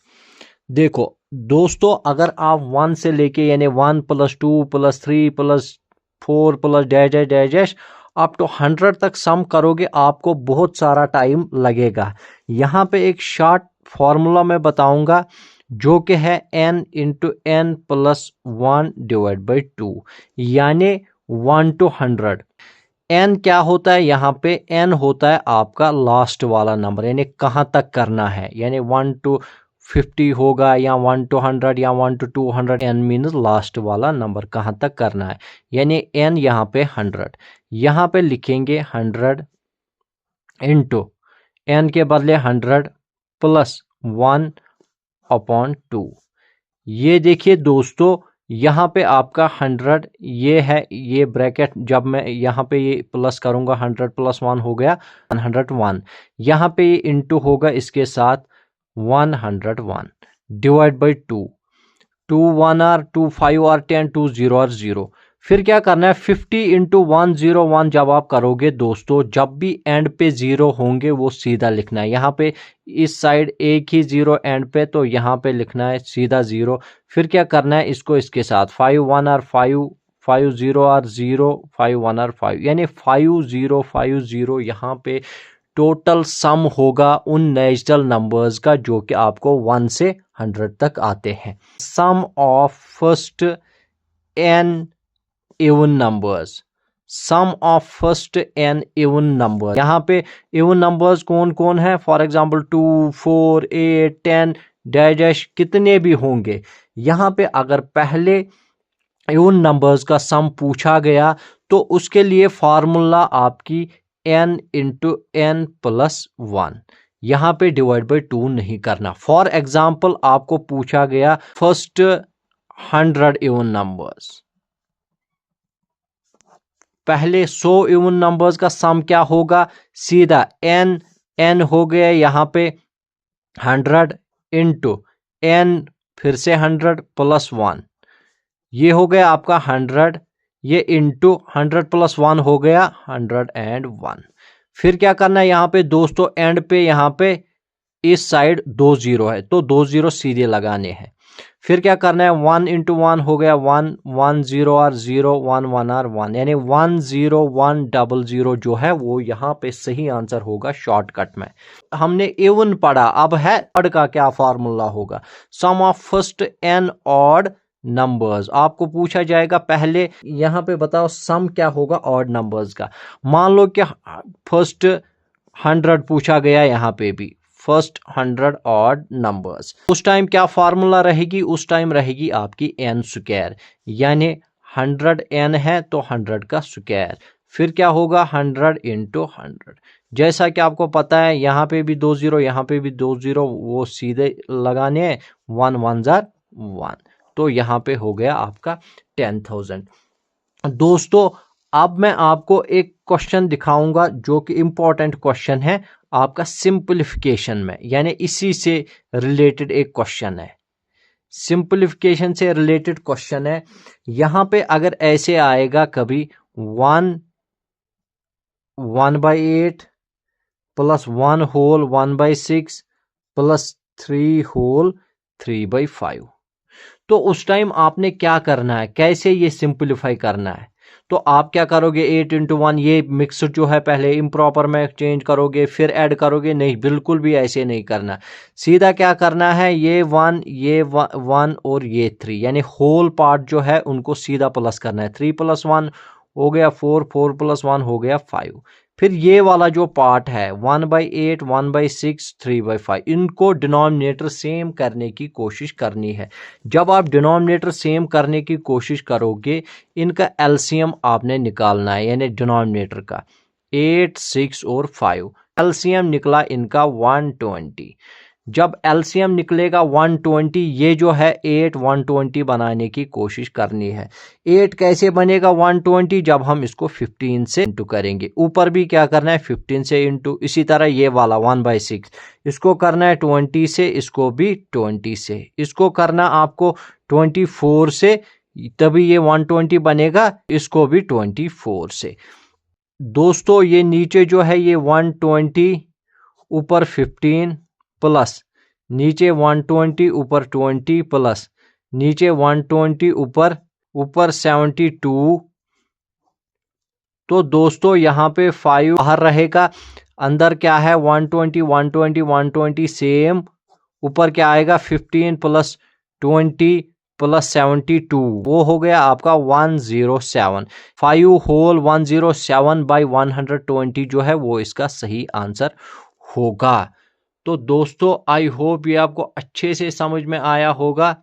देखो दोस्तों, अगर आप 1 से लेके यानी 1 + 2 + 3 + 4 + dash dash dash dash up to 100 तक सम करोगे, आपको बहुत सारा टाइम लगेगा। यहाँ पे एक शॉर्ट फॉर्मूला मैं बताऊंगा जो कि है n × n + 1 / 2, यानी 1 to 100। n क्या होता है, यहाँ पे n होता है आपका लास्ट वाला नंबर, यानी कहाँ तक करना है, यानी 1 to 50 होगा या 1 to 100 या 1 to 200। n मीन्स लास्ट वाला नंबर कहाँ तक करना है, यानी n यहाँ पे 100। यहाँ पे लिखेंगे 100 इंटू n के बदले 100 + 1/2। ये देखिए दोस्तों, यहाँ पे आपका 100 ये है, ये ब्रैकेट जब मैं यहाँ पे ये प्लस करूँगा 100 + 1 हो गया 101। यहाँ पे ये इंटू होगा इसके साथ 101 / 2। 2 1 आर 2 5 आर 10 2 0 आर 0। फिर क्या करना है, 50 × 101 जब आप करोगे दोस्तों, जब भी एंड पे 0 होंगे वो सीधा लिखना है। यहाँ पे इस साइड एक ही 0 एंड पे, तो यहाँ पे लिखना है सीधा 0। फिर क्या करना है, इसको इसके साथ 5 1 आर 5 5 0 आर 0 5 1 आर 5, यानी 5050 यहाँ पे टोटल सम होगा उन नेचुरल नंबर्स का जो कि आपको 1 से 100 तक आते हैं। Sum of first n even numbers. Sum of first n even number, यहाँ पे इवन नंबर्स कौन कौन है, फॉर एग्जांपल 2 4 8 10 डैश डैश कितने भी होंगे। यहाँ पे अगर पहले इवन नंबर्स का सम पूछा गया तो उसके लिए फार्मूला आपकी n × n + 1, यहाँ पे / 2 नहीं करना। फॉर एग्जांपल आपको पूछा गया फर्स्ट 100 इवन नंबर्स, पहले 100 इवन नंबर्स का सम क्या होगा, सीधा n हो गया यहाँ पे 100 × n फिर से 100 + 1, ये हो गया आपका 100, ये इंटू 100 + 1 हो गया 101। फिर क्या करना है, यहाँ पे दोस्तों एंड पे यहाँ पे इस साइड 2 0 है, तो 2 0 सीधे लगाने हैं। फिर क्या करना है, 1 × 1 हो गया 1 1 0 आर 0 1 1 आर 1, यानी 1 0 1 00 जो है वो यहाँ पे सही आंसर होगा शॉर्टकट में। हमने इवन पढ़ा, अब है ऑड का क्या फार्मूला होगा। Sum of first n odd numbers, आपको पूछा जाएगा पहले यहाँ पे बताओ सम क्या होगा ऑड नंबर्स का। मान लो कि फर्स्ट 100 पूछा गया, यहाँ पे भी फर्स्ट 100 ऑड नंबर्स, उस टाइम क्या फार्मूला रहेगी, उस टाइम रहेगी आपकी n², यानी 100 n है तो 100 का स्क्वायर, फिर क्या होगा 100 × 100। जैसा कि आपको पता है यहाँ पे भी 2 0, यहाँ पे भी 2 0, वो सीधे लगाने हैं, 1 1 1, तो यहाँ पे हो गया आपका 10,000। दोस्तों अब मैं आपको एक क्वेश्चन दिखाऊंगा जो कि इंपॉर्टेंट क्वेश्चन है आपका सिंपलीफिकेशन में, यानी इसी से रिलेटेड एक क्वेश्चन है, सिंपलीफिकेशन से रिलेटेड क्वेश्चन है। यहाँ पे अगर ऐसे आएगा कभी 1 1/8 + 1 होल 1/6 + 3 होल 3/5, तो उस टाइम आपने क्या करना है, कैसे ये सिंपलीफाई करना है। तो आप क्या करोगे, 8 × 1, ये मिक्स जो है पहले इम्प्रॉपर में चेंज करोगे फिर ऐड करोगे, नहीं बिल्कुल भी ऐसे नहीं करना। सीधा क्या करना है, ये 1 ये 1 और ये 3, यानी होल पार्ट जो है उनको सीधा प्लस करना है। 3 + 1 हो गया 4, 4 + 1 हो गया 5। फिर ये वाला जो पार्ट है 1/8, 1/6, 3/5, इनको डिनोमिनेटर सेम करने की कोशिश करनी है। जब आप डिनोमिनेटर सेम करने की कोशिश करोगे, इनका एलसीएम आपने निकालना है, यानी डिनोमिनेटर का 8, 6 और 5। एलसीएम निकला इनका 120। जब एलसीएम निकलेगा 120, ये जो है 8 120 बनाने की कोशिश करनी है। 8 कैसे बनेगा 120? जब हम इसको 15 से इंटू करेंगे। ऊपर भी क्या करना है 15 से इंटू। इसी तरह ये वाला 1/6 इसको करना है 20 से, इसको भी 20 से, इसको करना आपको 24 से, तभी ये 120 बनेगा, इसको भी 24 से। दोस्तों ये नीचे जो है ये 120 ऊपर 15 प्लस नीचे 120 ऊपर 20 प्लस नीचे 120 ऊपर 72। तो दोस्तों यहाँ पे 5 बाहर रहेगा, अंदर क्या है 120 120 120 सेम, ऊपर क्या आएगा 15 + 20 + 72, वो हो गया आपका 107। 5 होल 107/120 जो है वो इसका सही आंसर होगा। तो दोस्तों आई होप ये आपको अच्छे से समझ में आया होगा।